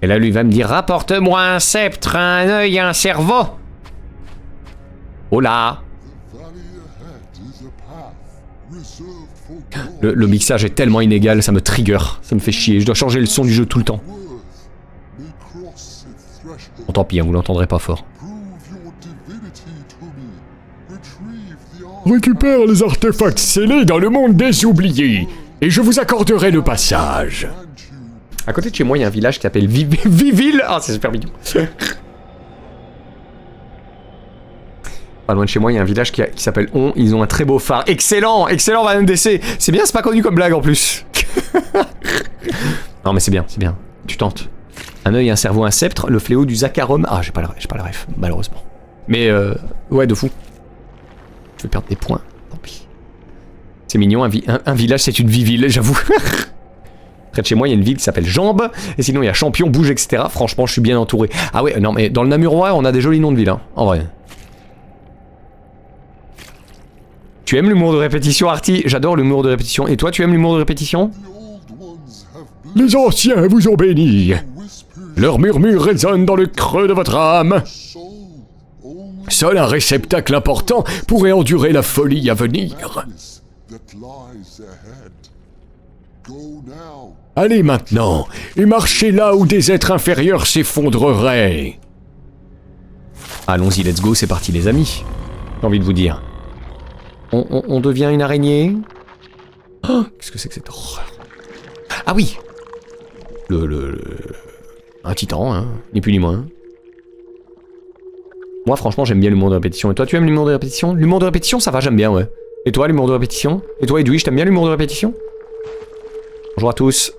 Et là, lui va me dire, rapporte-moi un sceptre, un œil, un cerveau. Oh là. Le mixage est tellement inégal, ça me trigger, ça me fait chier. Je dois changer le son du jeu tout le temps. Bon, tant pis, hein, vous l'entendrez pas fort.
Récupère les artefacts scellés dans le monde des oubliés, et je vous accorderai le passage.
À côté de chez moi, il y a un village qui s'appelle Viville. Ah, c'est super mignon. Pas loin de chez moi, il y a un village qui s'appelle On. Ils ont un très beau phare. Excellent, excellent, Van MDC. C'est bien, c'est pas connu comme blague en plus. Non, mais c'est bien, c'est bien. Tu tentes. Un œil, un cerveau, un sceptre. Le fléau du Zaccharum. Ah, j'ai pas la ref, malheureusement. Mais, ouais, de fou. Je vais perdre des points. Tant pis. C'est mignon, un village, c'est une Viville, j'avoue. Près de chez moi, il y a une ville qui s'appelle Jambes. Et sinon, il y a Champion, Bouge, etc. Franchement, je suis bien entouré. Ah ouais, non, mais dans le Namurois, on a des jolis noms de villes, hein, en vrai. Tu aimes l'humour de répétition, Arty? J'adore l'humour de répétition. Et toi, tu aimes l'humour de répétition?
Les anciens vous ont béni. Leur murmure résonne dans le creux de votre âme. Seul un réceptacle important pourrait endurer la folie à venir. Allez maintenant, et marchez là où des êtres inférieurs s'effondreraient.
Allons-y, let's go, c'est parti les amis. J'ai envie de vous dire. On devient une araignée. Oh, qu'est-ce que c'est que cette horreur? Ah oui. Un titan, hein, ni plus ni moins. Moi franchement j'aime bien l'humour de répétition. Et toi tu aimes l'humour de répétition? L'humour de répétition ça va, j'aime bien, ouais. Et toi l'humour de répétition? Et toi Edwige, t'aimes bien l'humour de répétition? Bonjour à tous.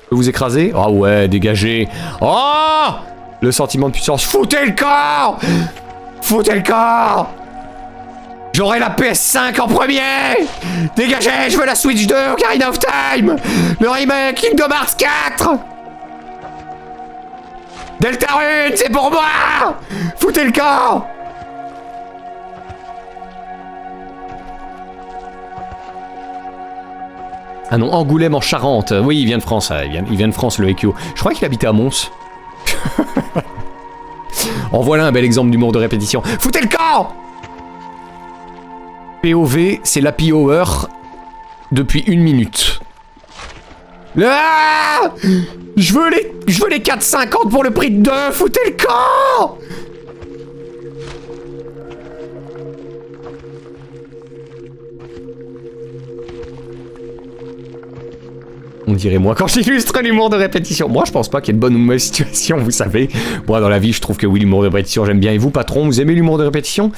Je peux vous écraser? Ah ouais, dégagez. Oh! Le sentiment de puissance. Foutez le corps! Foutez le corps! J'aurai la PS5 en premier! Dégagez, je veux la Switch 2 Ocarina of Time! Le remake Kingdom Hearts 4! Deltarune, c'est pour moi! Foutez le camp! Ah non, Angoulême en Charente. Oui, il vient de France, il vient de France, le Ekyo. Je crois qu'il habitait à Mons. En voilà un bel exemple d'humour de répétition. Foutez le camp! POV, c'est l'happy hour depuis 1 minute. Ah, je veux les 4,50 pour le prix de 2. Foutez le camp! On dirait moi quand j'illustre l'humour de répétition. Moi je pense pas qu'il y ait de bonne ou de mauvaise situation, vous savez. Moi dans la vie je trouve que oui, l'humour de répétition j'aime bien. Et vous patron, vous aimez l'humour de répétition?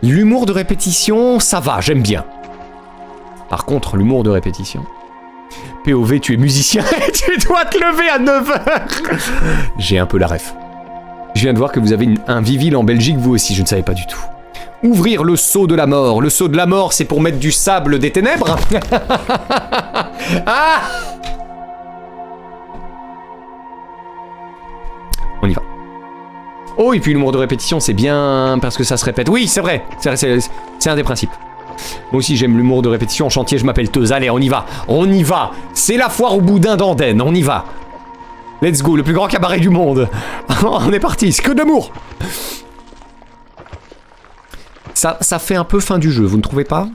L'humour de répétition, ça va, j'aime bien. Par contre, l'humour de répétition... POV, tu es musicien et tu dois te lever à 9h. J'ai un peu la ref. Je viens de voir que vous avez un Vivil en Belgique, vous aussi, je ne savais pas du tout. Ouvrir le seau de la mort. Le seau de la mort, c'est pour mettre du sable des ténèbres. Ah! On y va. Oh, et puis l'humour de répétition, c'est bien parce que ça se répète. Oui, c'est vrai. C'est un des principes. Moi aussi, j'aime l'humour de répétition. En chantier, je m'appelle Teuse. Allez, on y va. On y va. C'est la foire au boudin d'Andenne. On y va. Let's go. Le plus grand cabaret du monde. On est parti. C'est que d'amour. Ça fait un peu fin du jeu, vous ne trouvez pas?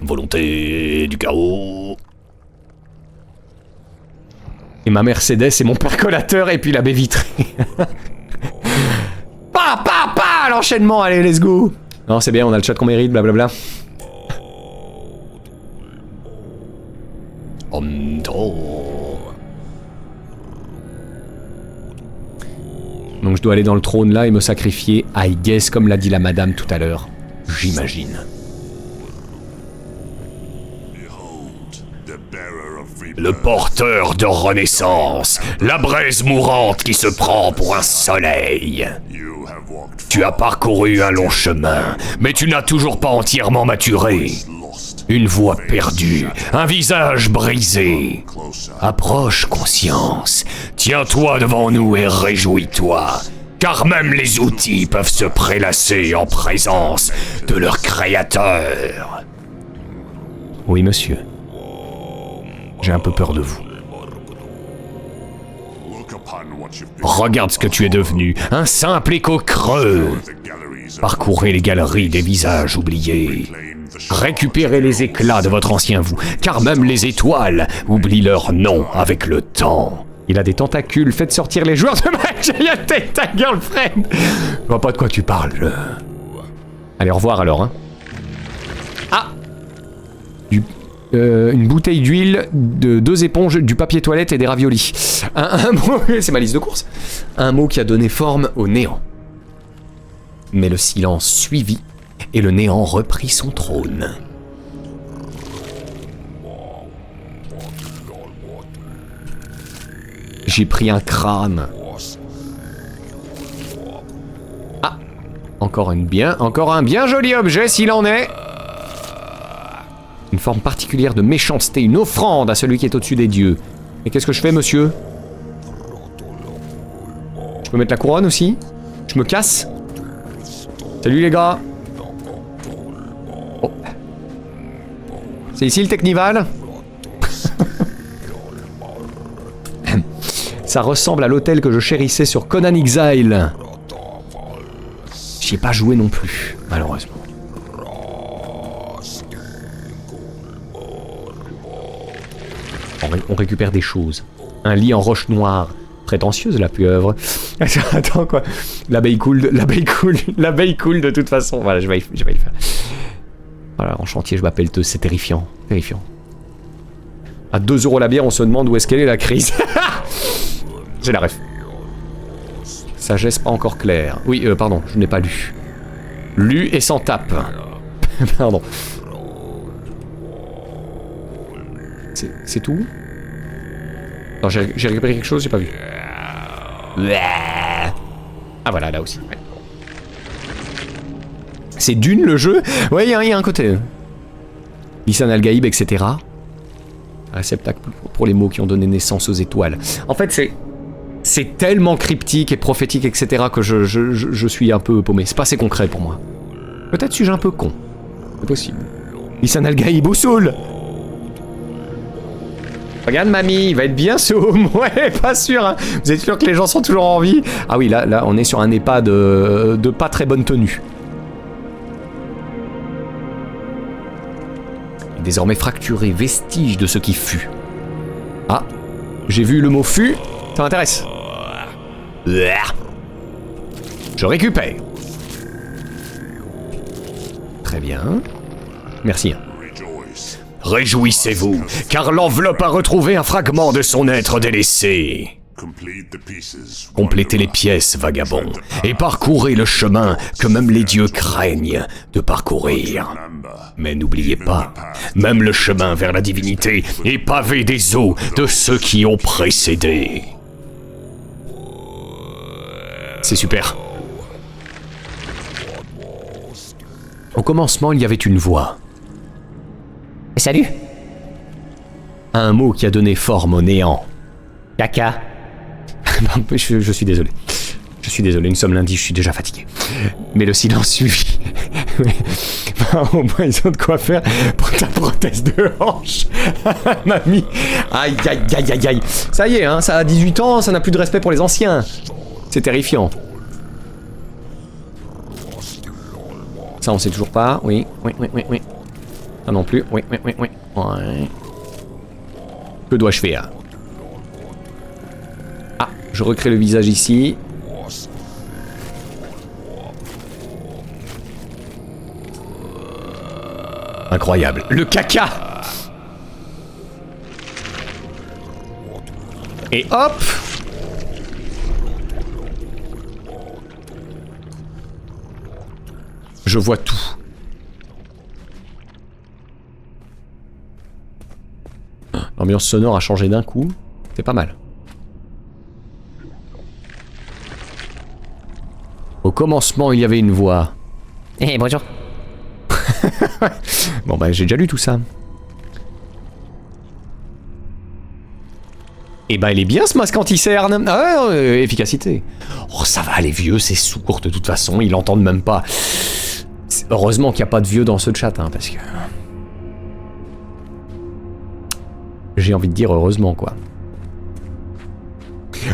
Volonté du chaos. Et ma Mercedes et mon percolateur et puis la baie vitrée. Pa l'enchaînement, allez, let's go. Non, c'est bien, on a le chat qu'on mérite, blablabla. Donc je dois aller dans le trône là et me sacrifier, I guess, comme l'a dit la madame tout à l'heure. J'imagine. Le porteur de renaissance, la braise mourante qui se prend pour un soleil. Tu as parcouru un long chemin, mais tu n'as toujours pas entièrement maturé. Une voix perdue, un visage brisé. Approche, conscience. Tiens-toi devant nous et réjouis-toi. Car même les outils peuvent se prélasser en présence de leur créateur. Oui, monsieur. J'ai un peu peur de vous. Regarde ce que tu es devenu, un simple écho creux. Parcourez les galeries des visages oubliés. Récupérez les éclats de votre ancien vous, car même les étoiles oublient leur nom avec le temps. Il a des tentacules, faites sortir les joueurs de match. T'es ta girlfriend. Je vois pas de quoi tu parles. Allez, au revoir alors, hein. Ah, une bouteille d'huile, 2 éponges, du papier toilette et des raviolis. Un mot, c'est ma liste de courses. Un mot qui a donné forme au néant. Mais le silence suivit et le néant reprit son trône. J'ai pris un crâne. Ah, encore un bien joli objet s'il en est. Une forme particulière de méchanceté, une offrande à celui qui est au-dessus des dieux. Et qu'est-ce que je fais, monsieur? Je peux mettre la couronne aussi? Je me casse? Salut les gars. Oh. C'est ici le Technival? Ça ressemble à l'hôtel que je chérissais sur Conan Exile. J'y ai pas joué non plus, malheureusement. On récupère des choses. Un lit en roche noire. Prétentieuse la pieuvre. Attends quoi. L'abeille coule de toute façon. Voilà, je vais y faire. Voilà, en chantier je m'appelle Teuse, c'est terrifiant. Terrifiant. À 2 € la bière, on se demande où est-ce qu'elle est la crise. J'ai la ref. Sagesse pas encore claire. Oui, pardon, je n'ai pas lu. Lu et sans tape. Pardon. C'est tout? Non, j'ai récupéré quelque chose, j'ai pas vu. Ah voilà, là aussi. Ouais. C'est Dune le jeu? Ouais, il y a un côté. Lisan al-Gaïb, etc. Réceptacle pour les mots qui ont donné naissance aux étoiles. En fait, c'est tellement cryptique et prophétique, etc. que je suis un peu paumé. C'est pas assez concret pour moi. Peut-être suis-je un peu con. C'est possible. Lisan al-Gaïb, Usul! Regarde mamie, il va être bien soum. Ouais, pas sûr, hein. Vous êtes sûr que les gens sont toujours en vie? Ah oui, là, on est sur un EHPAD de pas très bonne tenue. Désormais fracturé, vestige de ce qui fut. Ah, j'ai vu le mot fut, ça m'intéresse. Je récupère. Très bien. Merci. Réjouissez-vous, car l'enveloppe a retrouvé un fragment de son être délaissé. Complétez les pièces, vagabonds, et parcourez le chemin que même les dieux craignent de parcourir. Mais n'oubliez pas, même le chemin vers la divinité est pavé des os de ceux qui ont précédé. C'est super. Au commencement, il y avait une voix. Salut. Un mot qui a donné forme au néant. Caca. Je suis désolé. Je suis désolé, nous sommes lundi, je suis déjà fatigué. Mais le silence suffit. Au moins ils ont de quoi faire pour ta prothèse de hanche. Mamie. Aïe aïe aïe aïe aïe. Ça y est, hein, ça a 18 ans, ça n'a plus de respect pour les anciens. C'est terrifiant. Ça on sait toujours pas. Oui. Ça non plus. Oui. Ouais. Que dois-je faire? Ah, je recrée le visage ici. Incroyable. Le caca! Et hop! Je vois tout. L'ambiance sonore a changé d'un coup. C'est pas mal. Au commencement, il y avait une voix. Eh, bonjour. Bon bah j'ai déjà lu tout ça. Et bah il est bien ce masque anti-cerne. Ah ouais, efficacité. Oh ça va, les vieux c'est sourd de toute façon, ils l'entendent même pas. Heureusement qu'il n'y a pas de vieux dans ce chat, hein, parce que... J'ai envie de dire heureusement quoi.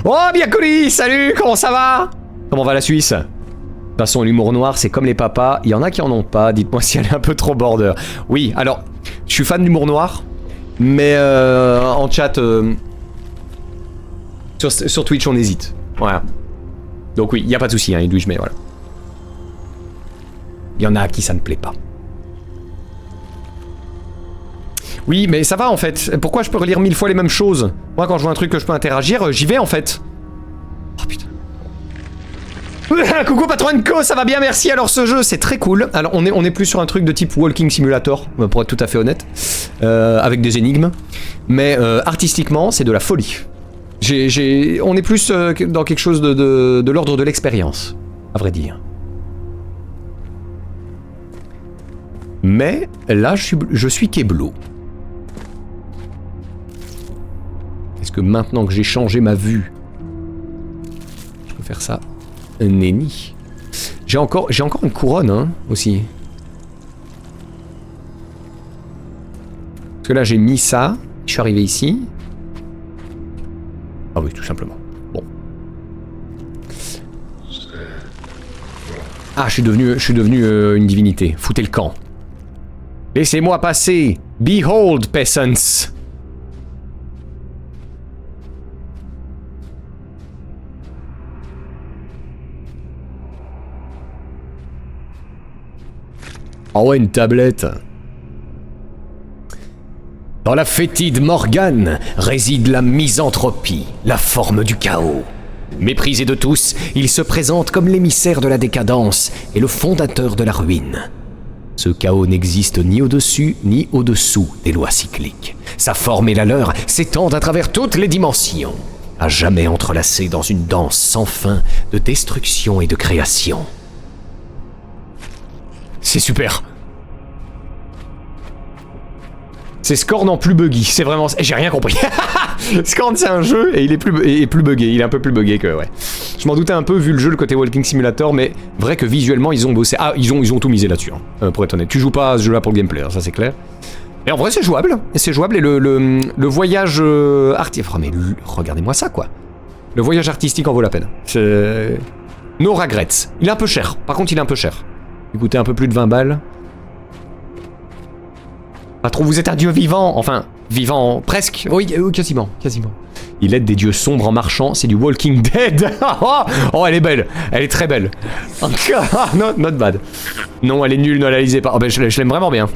Oh bien Colis, salut, comment ça va? Comment va la Suisse? De toute façon, l'humour noir, c'est comme les papas. Il y en a qui en ont pas. Dites-moi si elle est un peu trop border. Oui, alors, je suis fan d'humour noir. Mais en chat... sur Twitch, on hésite. Voilà. Donc oui, il n'y a pas de souci, hein, Edwige, mais voilà. Il y en a à qui ça ne plaît pas. Oui, mais ça va en fait. Pourquoi je peux relire 1000 fois les mêmes choses? Moi, quand je vois un truc que je peux interagir, j'y vais en fait. Oh putain. Coucou Patronco, ça va bien, merci. Alors ce jeu c'est très cool. Alors on est plus sur un truc de type Walking Simulator, pour être tout à fait honnête, avec des énigmes. Mais artistiquement c'est de la folie. On est plus dans quelque chose de l'ordre de l'expérience, à vrai dire. Mais là je suis Keblo. Est-ce que maintenant que j'ai changé ma vue, je peux faire ça? Nenni. J'ai encore une couronne, hein, aussi. Parce que là, j'ai mis ça. Je suis arrivé ici. Ah oui, tout simplement. Bon. Ah, je suis devenu une divinité. Foutez le camp. Laissez-moi passer. Behold, peasants. Oh ouais, une tablette. Dans la fétide Morgane réside la misanthropie, la forme du chaos. Méprisé de tous, il se présente comme l'émissaire de la décadence et le fondateur de la ruine. Ce chaos n'existe ni au-dessus ni au-dessous des lois cycliques. Sa forme et la leur s'étendent à travers toutes les dimensions, à jamais entrelacées dans une danse sans fin de destruction et de création. C'est super. C'est Scorn en plus buggy, c'est vraiment... J'ai rien compris. Scorn c'est un jeu et il est plus buggé, il est un peu plus buggé que... Ouais. Je m'en doutais un peu vu le jeu, le côté Walking Simulator, mais vrai que visuellement ils ont bossé... Ah, ils ont tout misé là-dessus, hein, pour être honnête. Tu joues pas à ce jeu-là pour le gameplay, ça c'est clair. Et en vrai c'est jouable, et le voyage artistique... Oh mais regardez-moi ça quoi. Le voyage artistique en vaut la peine. C'est... No regrets. Il est un peu cher, par contre il est un peu cher. Il coûtait un peu plus de 20 balles. Pas trop, vous êtes un dieu vivant, enfin, vivant presque, oui, quasiment. Il aide des dieux sombres en marchant, c'est du Walking Dead. Oh, elle est belle, elle est très belle. Not bad. Non, elle est nulle, ne la lisez pas. Oh, ben, je l'aime vraiment bien.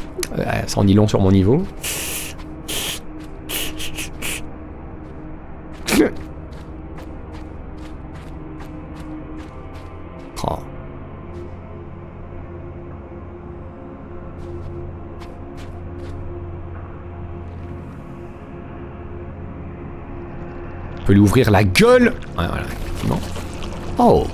Ça en dit long sur mon niveau. Oh. On peut lui ouvrir la gueule. Ouais, voilà. Non. Oh.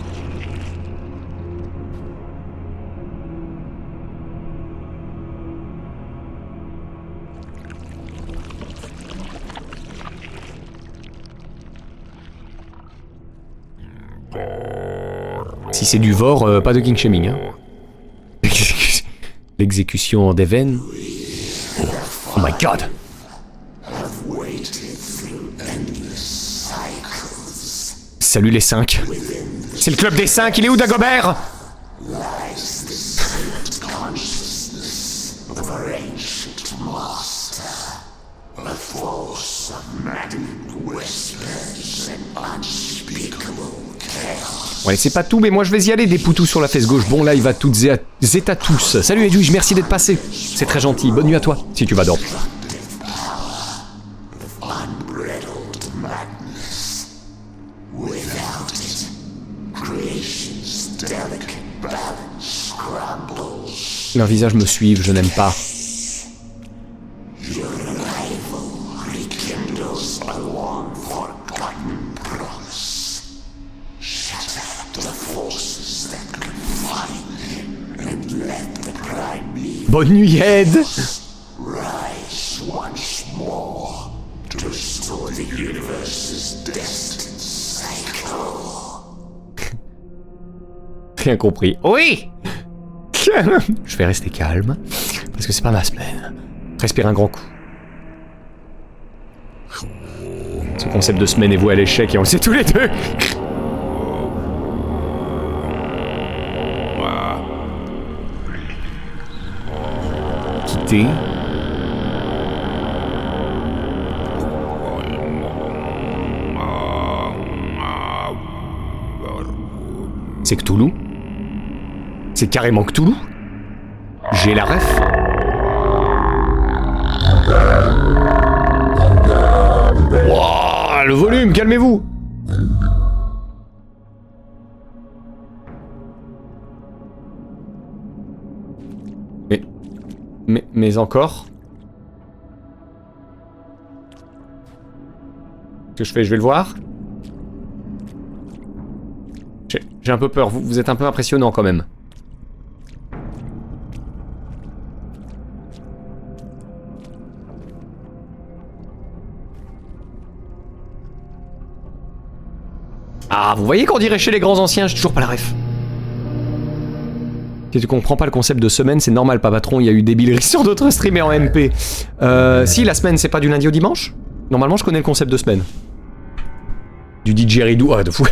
Si c'est du vor, pas de king shaming. Hein. L'exécution des veines. Oh my god. Salut les 5. C'est le club des 5, il est où Dagobert? Ouais, c'est pas tout, mais moi je vais y aller, des poutous sur la fesse gauche. Bon live à toutes et à tous. Salut Edwige, merci d'être passé. C'est très gentil, bonne nuit à toi, si tu vas dormir. Leurs visages me suivent, je n'aime pas. Bonne nuit, Ed. Rien compris. Oui. Je vais rester calme, parce que c'est pas ma semaine. Respire un grand coup. Ce concept de semaine est voué à l'échec et on le sait tous les deux. Quitter. C'est Cthulhu? C'est carrément Cthulhu? J'ai la ref. Wouah, le volume, calmez-vous. Mais encore? Qu'est-ce que je fais? Je vais le voir. J'ai un peu peur, vous êtes un peu impressionnant quand même. Ah, vous voyez qu'on dirait chez les grands anciens, j'ai toujours pas la ref. Si tu comprends pas le concept de semaine, c'est normal, pas patron, il y a eu des billeries sur d'autres streamers en MP. Si, la semaine, c'est pas du lundi au dimanche? Normalement, je connais le concept de semaine. Du didgeridoo, ah, de fou.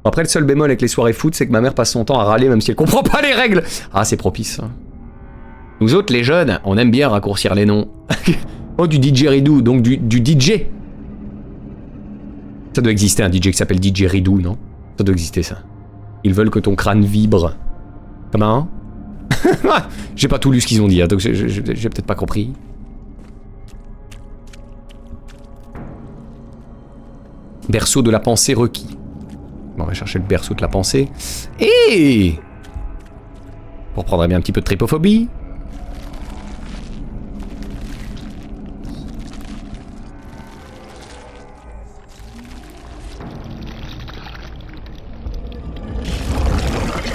Après, le seul bémol avec les soirées foot, c'est que ma mère passe son temps à râler même si elle comprend pas les règles. Ah, c'est propice. Nous autres, les jeunes, on aime bien raccourcir les noms. Oh, du didgeridoo, donc du DJ. Ça doit exister un DJ qui s'appelle didgeridoo, non? Ça doit exister, ça. Ils veulent que ton crâne vibre. Comment? J'ai pas tout lu ce qu'ils ont dit, hein, donc j'ai peut-être pas compris. Berceau de la pensée requis. Bon, on va chercher le berceau de la pensée. Et Pour prendre bien un petit peu de trypophobie.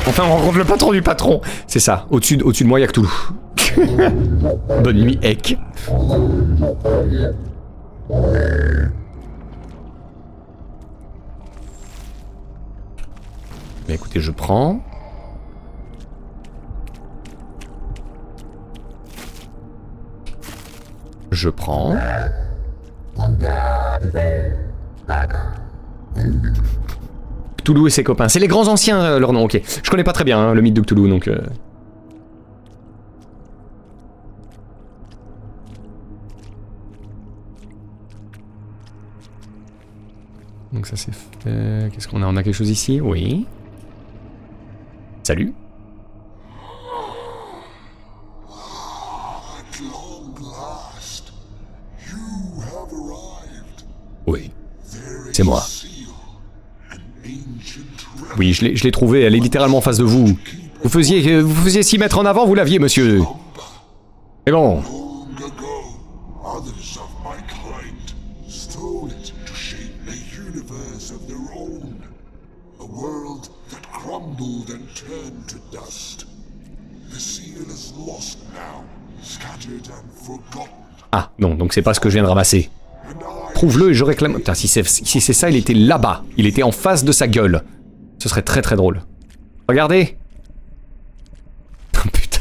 Enfin, on rencontre le patron du patron. C'est ça. Au-dessus de moi, il y a Cthulhu. Bonne nuit, Ek. Mais écoutez, je prends. Je prends. Cthulhu et ses copains. C'est les grands anciens, leur nom, ok. Je connais pas très bien le mythe de Cthulhu, donc... Donc ça c'est fait... Qu'est-ce qu'on a? On a quelque chose ici? Oui. Salut. Oui. C'est moi. Oui, je l'ai trouvée, elle est littéralement en face de vous. Vous faisiez 6 mètres en avant, vous l'aviez, monsieur. Mais bon. Ah, non, donc c'est pas ce que je viens de ramasser. Prouve-le et je réclame... Putain, si c'est ça, il était là-bas. Il était en face de sa gueule. Ce serait très très drôle. Regardez. Putain.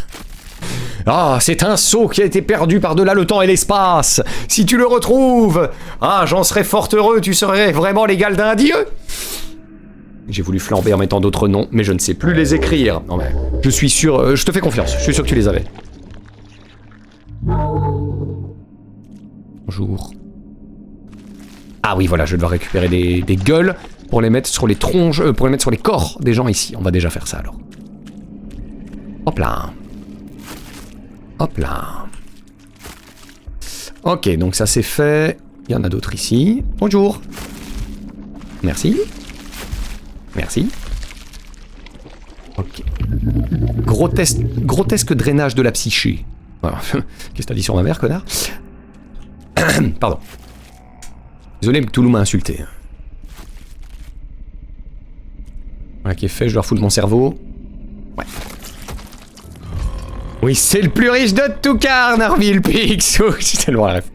Ah, c'est un sceau qui a été perdu par-delà le temps et l'espace. Si tu le retrouves, ah, j'en serais fort heureux, tu serais vraiment l'égal d'un dieu. J'ai voulu flamber en mettant d'autres noms, mais je ne sais plus les écrire. Non mais, je suis sûr, je te fais confiance, je suis sûr que tu les avais. Bonjour. Ah oui, voilà, je dois récupérer des gueules pour les mettre sur les tronches, pour les mettre sur les corps des gens ici. On va déjà faire ça alors. Hop là. Hop là. Ok, donc ça c'est fait. Il y en a d'autres ici. Bonjour. Merci. Merci. Ok. Grotesque drainage de la psyché. Voilà. Qu'est-ce que t'as dit sur ma mère, connard? Pardon. Désolé, mais Cthulhu m'a insulté. Voilà qui est fait, je leur fous de mon cerveau. Ouais. Oui, c'est le plus riche de tout car, Narville Picsou. C'est tellement rêve.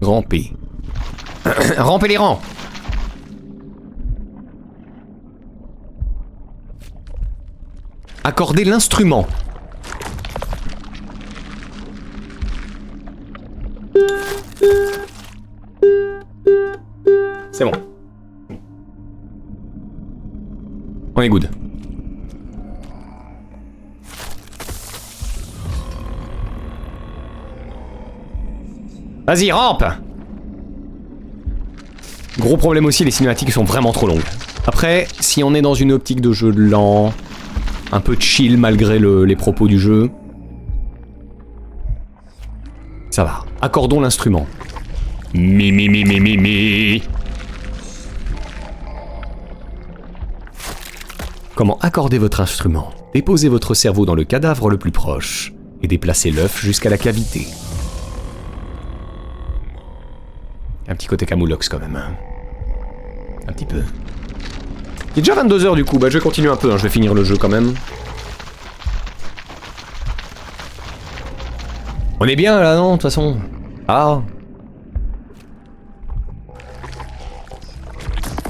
Ramper. Ramper les rangs. Accorder l'instrument. C'est bon. On est good. Vas-y, rampe! Gros problème aussi, les cinématiques sont vraiment trop longues. Après, si on est dans une optique de jeu lent, un peu chill malgré les propos du jeu, ça va. Accordons l'instrument. Mi mi mi mi mi mi. Comment accorder votre instrument? Déposez votre cerveau dans le cadavre le plus proche et déplacez l'œuf jusqu'à la cavité. Un petit côté Camoulox quand même. Un petit peu. Il est déjà 22 h du coup, bah je vais continuer un peu, hein, je vais finir le jeu quand même. On est bien là, non, de toute façon. Ah.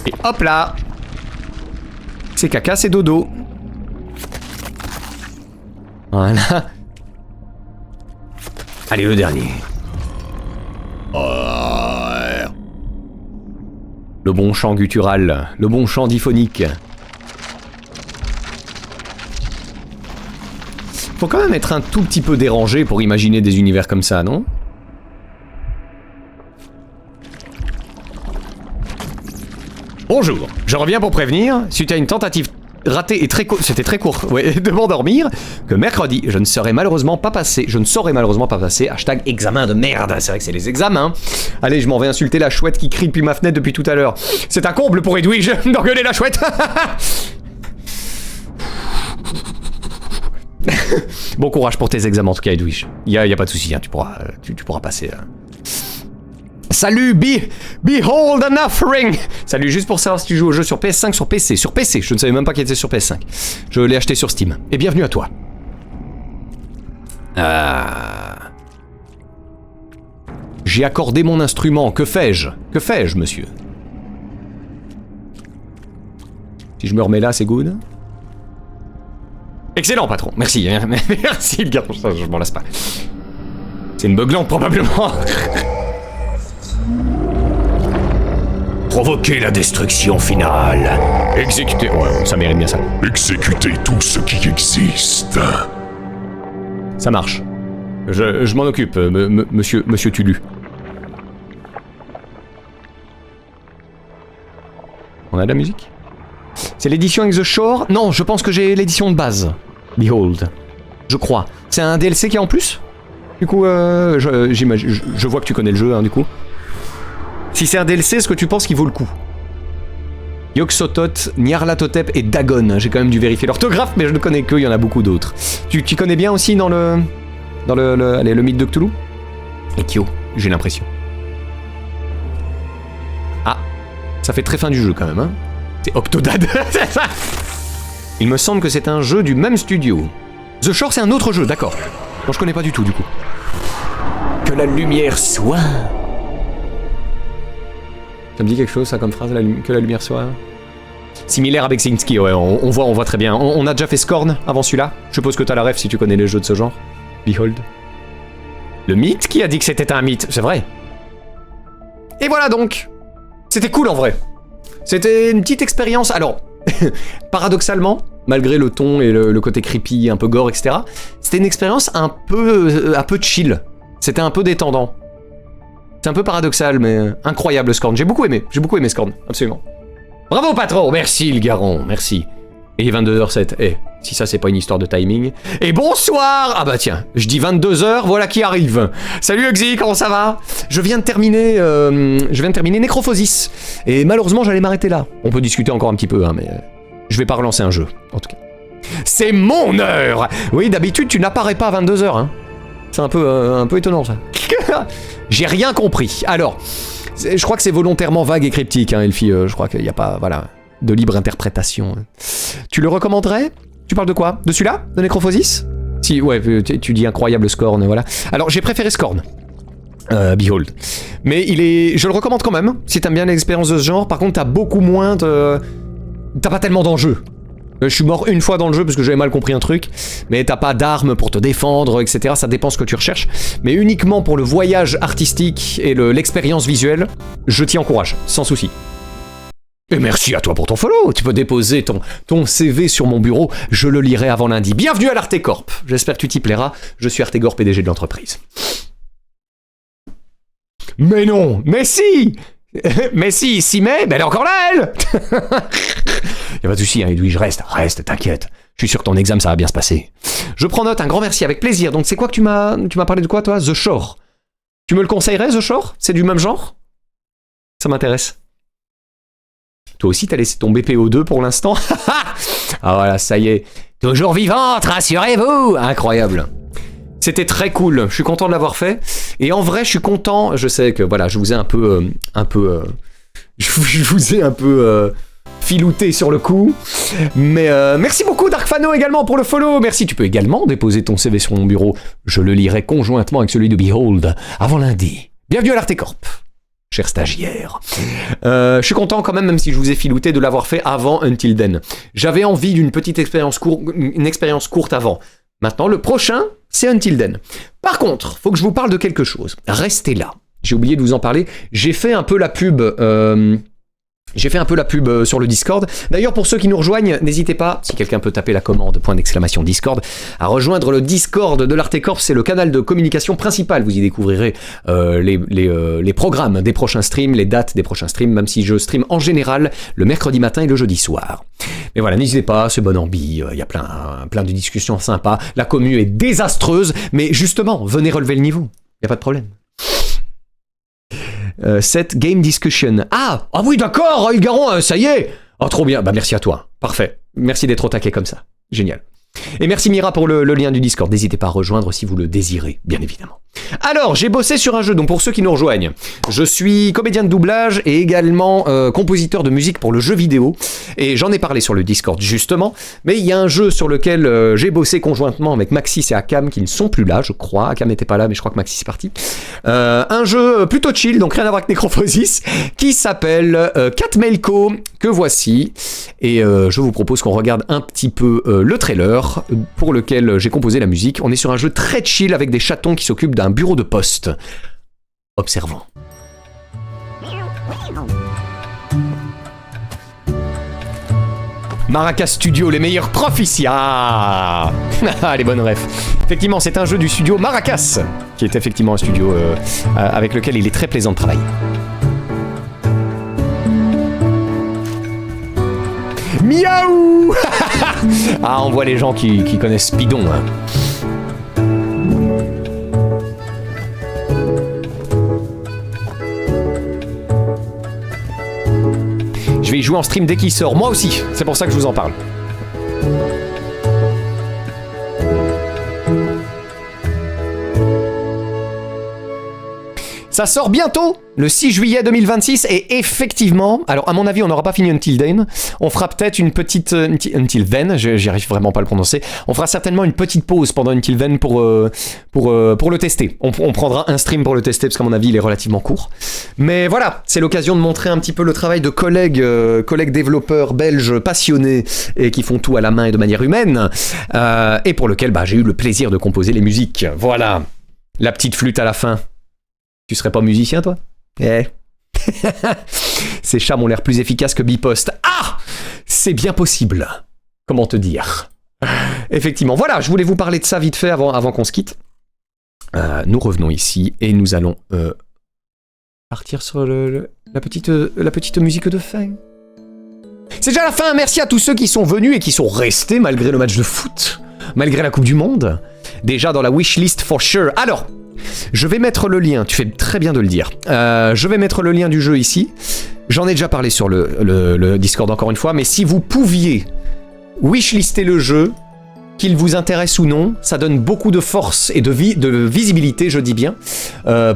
Et hop là. C'est caca, c'est dodo. Voilà. Allez, le dernier. Le bon chant guttural, le bon chant diphonique. Faut quand même être un tout petit peu dérangé pour imaginer des univers comme ça, non? Bonjour, je reviens pour prévenir, suite à une tentative raté et très court, c'était très court, ouais, de m'endormir, que mercredi, je ne saurais malheureusement pas passer, hashtag examen de merde, c'est vrai que c'est les examens. Allez, je m'en vais insulter la chouette qui crie depuis ma fenêtre depuis tout à l'heure. C'est un comble pour Edwige d'engueuler la chouette. Bon courage pour tes examens en tout cas, Edwige. Y a pas de souci, hein, tu pourras passer. Salut, Behold an Offering. Salut, juste pour savoir si tu joues au jeu sur PS5, sur PC. Sur PC, je ne savais même pas qu'il était sur PS5. Je l'ai acheté sur Steam. Et bienvenue à toi. J'ai accordé mon instrument. Que fais-je, monsieur? Si je me remets là, c'est good. Excellent, patron. Merci. Merci, le gars. Je m'en lasse pas. C'est une beuglante, probablement. Provoquer la destruction finale. Exécuter... Ouais, ça mérite bien ça.
Exécuter tout ce qui existe.
Ça marche. Je m'en occupe, monsieur Tulu. On a de la musique? C'est l'édition Ex the Shore? Non, je pense que j'ai l'édition de base. Behold. Je crois. C'est un DLC qui est en plus? Du coup, je vois que tu connais le jeu, hein, du coup. Si c'est un DLC, est-ce que tu penses qu'il vaut le coup? Yog-Sothoth, Nyarlathotep et Dagon. J'ai quand même dû vérifier l'orthographe, mais je ne connais que, il y en a beaucoup d'autres. Tu connais bien aussi dans le mythe de Cthulhu? Ekyo, j'ai l'impression. Ah, ça fait très fin du jeu quand même, hein. C'est Octodad, c'est ça. Il me semble que c'est un jeu du même studio. The Shore, c'est un autre jeu, d'accord. Non, je connais pas du tout, du coup. Que la lumière soit... Ça me dit quelque chose, ça, comme phrase, que la lumière soit... Similaire à Beksinski, ouais, on voit très bien. On a déjà fait Scorn avant celui-là. Je suppose que t'as la ref si tu connais les jeux de ce genre. Behold. Le mythe? Qui a dit que c'était un mythe? C'est vrai. Et voilà donc. C'était cool en vrai. C'était une petite expérience. Alors, paradoxalement, malgré le ton et le côté creepy, un peu gore, etc., c'était une expérience un peu chill. C'était un peu détendant. C'est un peu paradoxal, mais incroyable Scorn. J'ai beaucoup aimé Scorn, absolument. Bravo patron, merci le Garon, merci. Et 22h07, si ça c'est pas une histoire de timing. Et bonsoir. Ah bah tiens, je dis 22h, voilà qui arrive. Salut Uxie, comment ça va? Je viens de terminer Necrophosis. Et malheureusement j'allais m'arrêter là. On peut discuter encore un petit peu, hein, mais je vais pas relancer un jeu, en tout cas. C'est mon heure. Oui, d'habitude tu n'apparais pas à 22h, hein. C'est un peu étonnant ça. J'ai rien compris. Alors, je crois que c'est volontairement vague et cryptique, hein, Elfie. Je crois qu'il n'y a pas, voilà, de libre interprétation. Tu le recommanderais? Tu parles de quoi? De celui-là? De Necrophosis? Si, ouais, tu dis incroyable Scorn, voilà. Alors, j'ai préféré Scorn. Behold. Mais je le recommande quand même, si t'aimes bien l'expérience de ce genre. Par contre, t'as beaucoup moins de... T'as pas tellement d'enjeux. Je suis mort une fois dans le jeu parce que j'avais mal compris un truc, mais t'as pas d'armes pour te défendre, etc. Ça dépend ce que tu recherches. Mais uniquement pour le voyage artistique et l'expérience visuelle, je t'y encourage, sans souci. Et merci à toi pour ton follow. Tu peux déposer ton CV sur mon bureau, je le lirai avant lundi. Bienvenue à l'Artecorp. J'espère que tu t'y plairas. Je suis Artegor, PDG de l'entreprise. Mais non, mais si. Mais si, 6 mai, mais elle est encore là, elle. Y'a pas de soucis, hein, Edwige, reste, t'inquiète. Je suis sûr que ton examen, ça va bien se passer. Je prends note, un grand merci, avec plaisir. Donc c'est quoi que tu m'as parlé de quoi, toi? The Shore. Tu me le conseillerais, The Shore? C'est du même genre? Ça m'intéresse. Toi aussi, t'as laissé ton BPO2 pour l'instant? Ah voilà, ça y est. Toujours vivante, rassurez-vous. Incroyable. C'était très cool, je suis content de l'avoir fait. Et en vrai, je suis content, je sais que voilà, je vous ai un peu filouté sur le coup. Mais merci beaucoup Darkfano également pour le follow. Merci, tu peux également déposer ton CV sur mon bureau. Je le lirai conjointement avec celui de Behold avant lundi. Bienvenue à l'Artecorp, cher stagiaire. Je suis content quand même si je vous ai filouté, de l'avoir fait avant Until Then. J'avais envie d'une petite expérience courte avant. Maintenant, le prochain, c'est Until Then. Par contre, faut que je vous parle de quelque chose. Restez là. J'ai oublié de vous en parler. J'ai fait un peu la pub sur le Discord. D'ailleurs, pour ceux qui nous rejoignent, n'hésitez pas, si quelqu'un peut taper la commande, ! Discord, à rejoindre le Discord de l'Artecorp. C'est le canal de communication principal. Vous y découvrirez les programmes des prochains streams, les dates des prochains streams, même si je stream en général le mercredi matin et le jeudi soir. Mais voilà, n'hésitez pas, c'est bon ambi, il y a plein de discussions sympas. La commu est désastreuse, mais justement, venez relever le niveau, il n'y a pas de problème. Cette game discussion. Ah oui, d'accord, Ilgaron, ça y est. Oh, trop bien. Bah, merci à toi. Parfait. Merci d'être au taquet comme ça. Génial. Et merci Mira pour le lien du Discord. N'hésitez pas à rejoindre si vous le désirez, bien évidemment. Alors, j'ai bossé sur un jeu, donc pour ceux qui nous rejoignent, je suis comédien de doublage et également compositeur de musique pour le jeu vidéo. Et j'en ai parlé sur le Discord justement. Mais il y a un jeu sur lequel j'ai bossé conjointement avec Maxis et Akam qui ne sont plus là, je crois. Akam n'était pas là, mais je crois que Maxis est parti. Un jeu plutôt chill, donc rien à voir avec Necrophosis, qui s'appelle Katmelko, que voici. Et je vous propose qu'on regarde un petit peu le trailer pour lequel j'ai composé la musique. On est sur un jeu très chill avec des chatons qui s'occupent d'un bureau de poste. Observons. Maracas Studio, les meilleurs profs ici. Ah, les bonnes refs. Effectivement, c'est un jeu du studio Maracas, qui est effectivement un studio avec lequel il est très plaisant de travailler. Miaou. Ah, on voit les gens qui connaissent Spidon. Hein. Je vais y jouer en stream dès qu'il sort. Moi aussi, c'est pour ça que je vous en parle. Ça sort bientôt, le 6 juillet 2026, et effectivement, alors à mon avis on n'aura pas fini Until Dawn, on fera peut-être une petite... Until Then, j'y arrive vraiment pas à le prononcer, on fera certainement une petite pause pendant Until Then pour le tester. On prendra un stream pour le tester, parce qu'à mon avis il est relativement court. Mais voilà, c'est l'occasion de montrer un petit peu le travail de collègues développeurs belges passionnés, et qui font tout à la main et de manière humaine, et pour lequel j'ai eu le plaisir de composer les musiques. Voilà, la petite flûte à la fin. Tu serais pas musicien, toi? Eh. Ces chats ont l'air plus efficaces que Bipost. Ah! C'est bien possible. Comment te dire? Effectivement. Voilà, je voulais vous parler de ça vite fait avant qu'on se quitte. Nous revenons ici et nous allons partir sur la petite musique de fin. C'est déjà la fin. Merci à tous ceux qui sont venus et qui sont restés malgré le match de foot, malgré la Coupe du Monde. Déjà dans la wishlist for sure. Alors... je vais mettre le lien, tu fais très bien de le dire. Je vais mettre le lien du jeu ici. J'en ai déjà parlé sur le Discord encore une fois, mais si vous pouviez wishlister le jeu, qu'il vous intéresse ou non, ça donne beaucoup de force et de visibilité, je dis bien,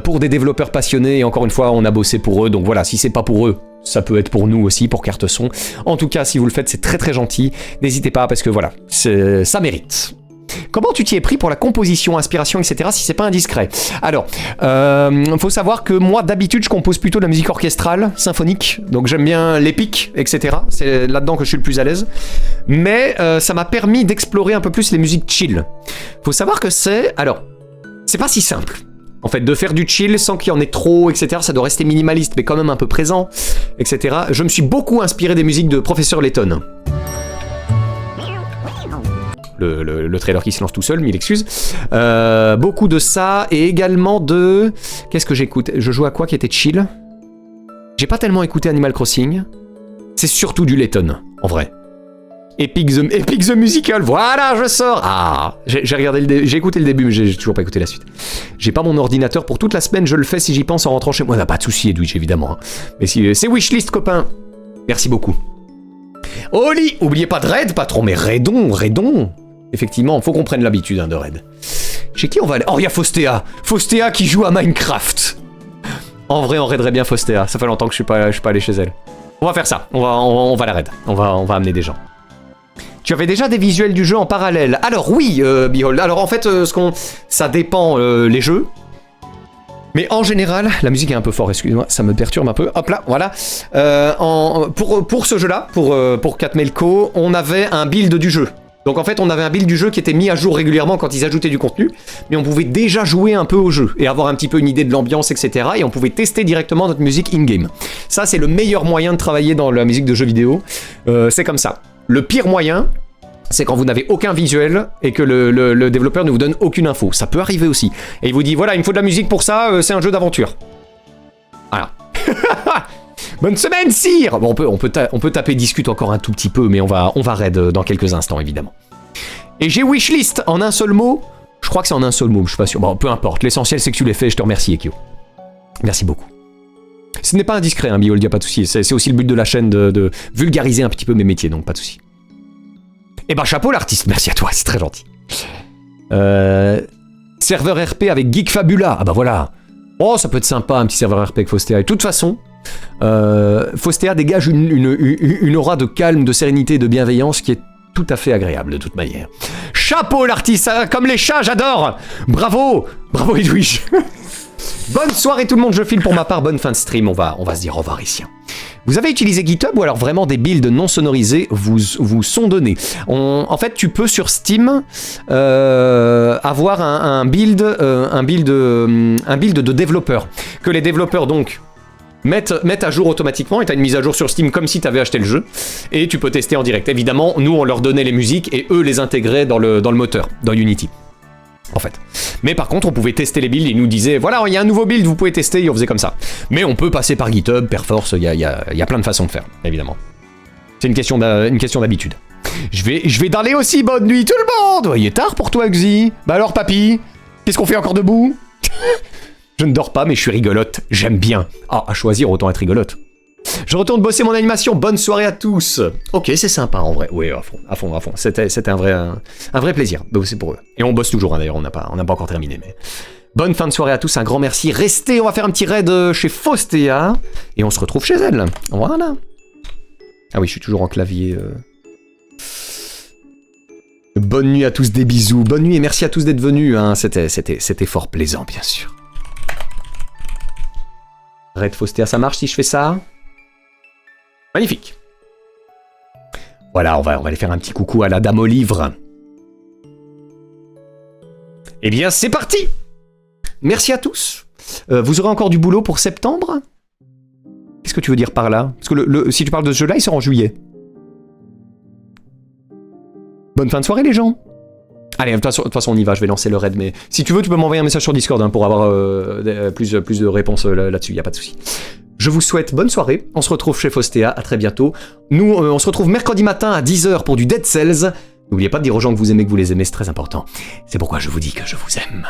pour des développeurs passionnés. Et encore une fois, on a bossé pour eux, donc voilà, si c'est pas pour eux, ça peut être pour nous aussi, pour Carteson. En tout cas, si vous le faites, c'est très très gentil. N'hésitez pas, parce que voilà, ça mérite. Comment tu t'y es pris pour la composition, inspiration, etc. si c'est pas indiscret? Alors, faut savoir que moi d'habitude je compose plutôt de la musique orchestrale, symphonique, donc j'aime bien l'épique, etc. C'est là-dedans que je suis le plus à l'aise. Mais ça m'a permis d'explorer un peu plus les musiques chill. Faut savoir que c'est pas si simple. En fait, de faire du chill sans qu'il y en ait trop, etc. Ça doit rester minimaliste, mais quand même un peu présent, etc. Je me suis beaucoup inspiré des musiques de Professeur Layton. Le trailer qui se lance tout seul, mille excuses. Beaucoup de ça, et également de... Qu'est-ce que j'écoute? Je joue à quoi qui était chill? J'ai pas tellement écouté Animal Crossing. C'est surtout du Layton, en vrai. Epic the Musical, voilà, je sors. Ah, j'ai écouté le début, mais j'ai toujours pas écouté la suite. J'ai pas mon ordinateur pour toute la semaine, je le fais si j'y pense en rentrant chez moi. Pas de souci, Edwidge, évidemment. Hein. Mais si, c'est wishlist, copain. Merci beaucoup. Oli, oubliez pas de raid, patron, mais raidons. Effectivement, faut qu'on prenne l'habitude de raid. Chez qui on va aller? Oh, il y a Faustéa. Faustéa qui joue à Minecraft. En vrai, on raiderait bien Faustéa. Ça fait longtemps que je suis pas allé chez elle. On va faire ça. On va la raid. On va amener des gens. Tu avais déjà des visuels du jeu en parallèle. Alors oui, Behold. Alors en fait, ça dépend les jeux. Mais en général, la musique est un peu fort, excusez-moi, ça me perturbe un peu. Hop là, voilà. Pour ce jeu-là, pour Katmelko, on avait un build du jeu. Donc en fait, on avait un build du jeu qui était mis à jour régulièrement quand ils ajoutaient du contenu, mais on pouvait déjà jouer un peu au jeu et avoir un petit peu une idée de l'ambiance, etc. Et on pouvait tester directement notre musique in-game. Ça, c'est le meilleur moyen de travailler dans la musique de jeux vidéo. C'est comme ça. Le pire moyen, c'est quand vous n'avez aucun visuel et que le développeur ne vous donne aucune info. Ça peut arriver aussi. Et il vous dit, voilà, il me faut de la musique pour ça, c'est un jeu d'aventure. Voilà. Bonne semaine, sire. Bon, on peut taper discute encore un tout petit peu, mais on va raid dans quelques instants, évidemment. Et j'ai wishlist en un seul mot. Je crois que c'est en un seul mot, je suis pas sûr. Bon, peu importe. L'essentiel, c'est que tu l'aies fait. Je te remercie, Ekio. Merci beaucoup. Ce n'est pas indiscret, hein, Behold, y a pas de souci. C'est aussi le but de la chaîne de vulgariser un petit peu mes métiers, donc pas de souci. Eh ben, chapeau l'artiste. Merci à toi, c'est très gentil. Serveur RP avec Geek Fabula. Ah bah voilà. Oh, ça peut être sympa, un petit serveur RP avec Faustéa. Et de toute façon, Faustéa dégage une aura de calme, de sérénité et de bienveillance qui est tout à fait agréable de toute manière. Chapeau l'artiste, comme les chats, j'adore. Bravo. Bravo Edwige. Bonne soirée tout le monde, je file pour ma part, bonne fin de stream, on va se dire au revoir ici. Vous avez utilisé GitHub ou alors vraiment des builds non sonorisés vous sont donnés. En fait, tu peux sur Steam avoir un build de développeur que les développeurs donc mettent à jour automatiquement et tu as une mise à jour sur Steam comme si tu avais acheté le jeu et tu peux tester en direct. Évidemment, nous on leur donnait les musiques et eux les intégraient dans le moteur, dans Unity. En fait. Mais par contre, on pouvait tester les builds, ils nous disaient voilà, il y a un nouveau build, vous pouvez tester, et on faisait comme ça. Mais on peut passer par GitHub, Perforce, il y a plein de façons de faire, évidemment. C'est une question d'habitude. Je vais d'aller aussi, bonne nuit tout le monde. Il est tard pour toi, Xi. Bah alors, papy, qu'est-ce qu'on fait encore debout? Je ne dors pas, mais je suis rigolote, j'aime bien. Ah, à choisir, autant être rigolote. Je retourne bosser mon animation, bonne soirée à tous. Ok, c'est sympa en vrai. Oui, à fond. C'était un vrai plaisir de bosser pour eux. Et on bosse toujours, hein, d'ailleurs, on n'a pas encore terminé. Mais... Bonne fin de soirée à tous, un grand merci. Restez, on va faire un petit raid chez Faustéa. Et on se retrouve chez elle. Voilà. Ah oui, je suis toujours en clavier. Bonne nuit à tous, des bisous. Bonne nuit et merci à tous d'être venus. Hein. C'était fort plaisant, bien sûr. Raid Faustéa, ça marche si je fais ça? Magnifique. Voilà, on va aller faire un petit coucou à la dame au livre. Eh bien, c'est parti. Merci à tous. Vous aurez encore du boulot pour septembre? Qu'est-ce que tu veux dire par là? Parce que si tu parles de ce jeu-là, il sort en juillet. Bonne fin de soirée, les gens. Allez, de toute façon, on y va, je vais lancer le raid, mais si tu veux, tu peux m'envoyer un message sur Discord hein, pour avoir plus de réponses là-dessus, y a pas de souci. Je vous souhaite bonne soirée, on se retrouve chez Faustéa, à très bientôt. Nous, on se retrouve mercredi matin à 10h pour du Dead Cells. N'oubliez pas de dire aux gens que vous les aimez, c'est très important. C'est pourquoi je vous dis que je vous aime.